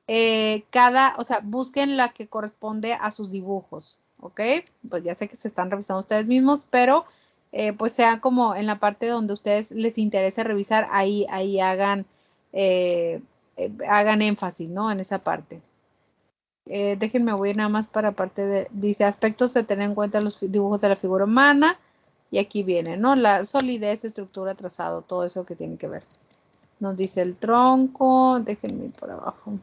o sea, busquen la que corresponde a sus dibujos, ¿ok? Pues ya sé que se están revisando ustedes mismos, pero pues sea como en la parte donde a ustedes les interese revisar, ahí hagan énfasis, ¿no? En esa parte. Déjenme voy nada más para parte de, dice aspectos de tener en cuenta los dibujos de la figura humana, y aquí viene, ¿no? La solidez, estructura, trazado, todo eso que tiene que ver. Nos dice el tronco, déjenme ir por abajo.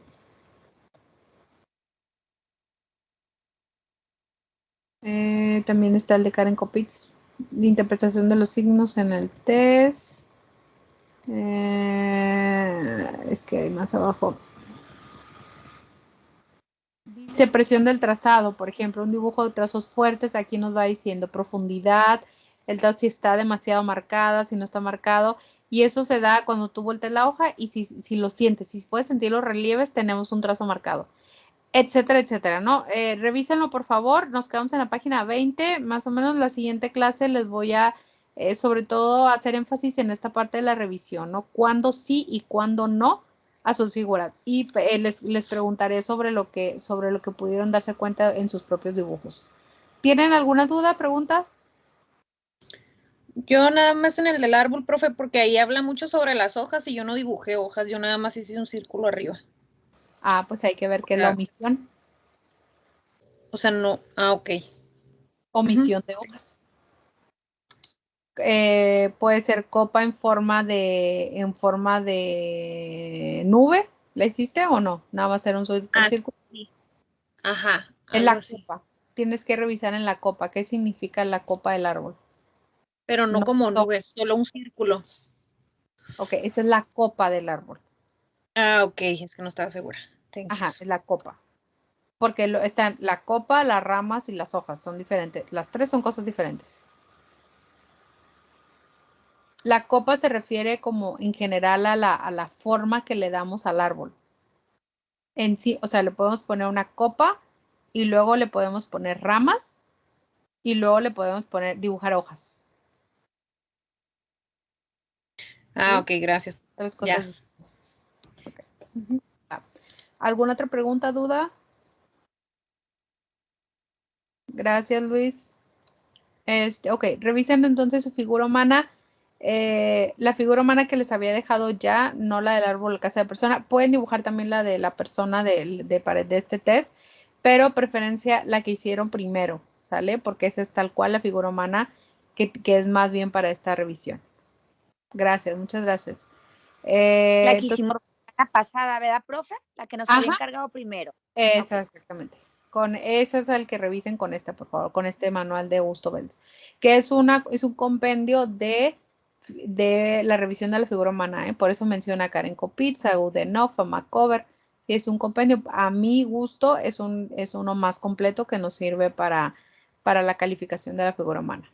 También está el de Karen Kopitz, de interpretación de los signos en el test. Es que hay más abajo. Dice presión del trazado, por ejemplo, un dibujo de trazos fuertes, aquí nos va diciendo profundidad, el trazo si está demasiado marcada, si no está marcado, y eso se da cuando tú volteas la hoja y si lo sientes, si puedes sentir los relieves, tenemos un trazo marcado, etcétera, etcétera, ¿no? Revísenlo, por favor, nos quedamos en la página 20, más o menos la siguiente clase les voy a, sobre todo, hacer énfasis en esta parte de la revisión, ¿no? Cuándo sí y cuándo no a sus figuras, y les preguntaré sobre lo que pudieron darse cuenta en sus propios dibujos. ¿Tienen alguna duda, pregunta? Yo nada más en el del árbol, profe, porque ahí habla mucho sobre las hojas y yo no dibujé hojas, yo nada más hice un círculo arriba. Ah, pues hay que ver qué es la omisión. O sea, no, ok. Omisión de hojas. Puede ser copa en forma de nube. ¿La hiciste o no? Nada va a ser un círculo. Sí. Ajá. Es la Así. copa. Tienes que revisar en la copa. ¿Qué significa la copa del árbol? Pero no como nubes, solo un círculo. Ok, esa es la copa del árbol. Ok, es que no estaba segura. Ajá, es la copa. Porque están la copa, las ramas y las hojas. Son diferentes. Las tres son cosas diferentes. La copa se refiere como en general a la forma que le damos al árbol. En sí, o sea, le podemos poner una copa y luego le podemos poner ramas y luego le podemos dibujar hojas. ¿Sí? ¿Sí? Ok, gracias. Tres cosas distintas. Okay. ¿Alguna otra pregunta, duda? Gracias, Luis. Ok, revisando entonces su figura humana. La figura humana que les había dejado ya, no la del árbol, la casa de persona. Pueden dibujar también la de la persona de este test, pero preferencia la que hicieron primero, ¿sale? Porque esa es tal cual la figura humana que es más bien para esta revisión. Gracias, muchas gracias. La que hicimos la pasada, ¿verdad, profe? La que nos había encargado primero. Esa, okay. Exactamente. Esa es el que revisen con esta, por favor, con este manual de Gusto Bells, que es un compendio de de la revisión de la figura humana, ¿eh? Por eso menciona a Karen Kopitz, a Udenov, a McCover. Sí, es un compendio. A mi gusto es uno más completo que nos sirve para la calificación de la figura humana.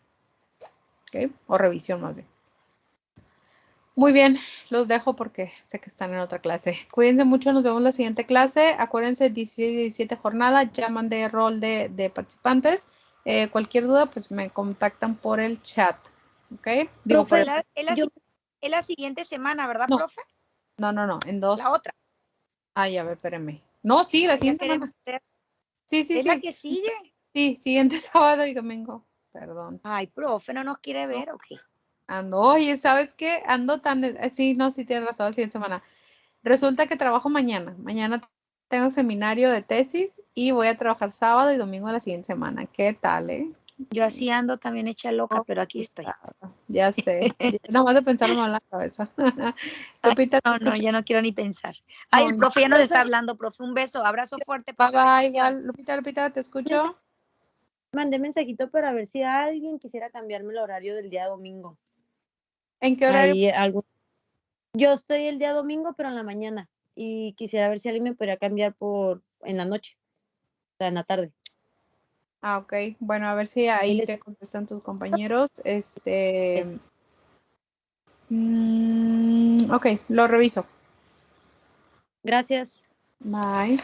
¿Ok? O revisión más bien. Muy bien, los dejo porque sé que están en otra clase. Cuídense mucho, nos vemos en la siguiente clase. Acuérdense, 16 y 17 jornada, ya mandé rol de participantes. Cualquier duda, pues me contactan por el chat. ¿Ok? Digo, Profe, por el- es la siguiente semana, ¿verdad, No. profe? No, en 2. La otra. Ay, a ver, espérenme. No, sí, la Ya siguiente queremos semana. ver. Sí. ¿Es la que sigue? Sí, siguiente sábado y domingo. Perdón. Ay, profe, ¿no nos quiere ver o qué? Ando, oye, ¿sabes qué? Ando tan... Sí, no, sí tienes razón, la siguiente semana. Resulta que trabajo mañana. Mañana tengo seminario de tesis y voy a trabajar sábado y domingo de la siguiente semana. ¿Qué tal, Yo así ando también hecha loca, pero aquí estoy. Ya sé. Nada más de pensarlo me va en la cabeza. Ay, Lupita, te no, escucho. ya no quiero ni pensar. Ay, el No, profe ya nos Profe. está hablando, profe. Un beso, abrazo fuerte. Bye, ponga bye, atención. igual. Lupita, te escucho. Mandé mensajito para ver si alguien quisiera cambiarme el horario del día domingo. ¿En qué horario? Ahí Yo estoy el día domingo, pero en la mañana. Y quisiera ver si alguien me podría cambiar en la noche, o sea, en la tarde. Ah, ok. Bueno, a ver si ahí te contestan tus compañeros. Ok, lo reviso. Gracias. Bye.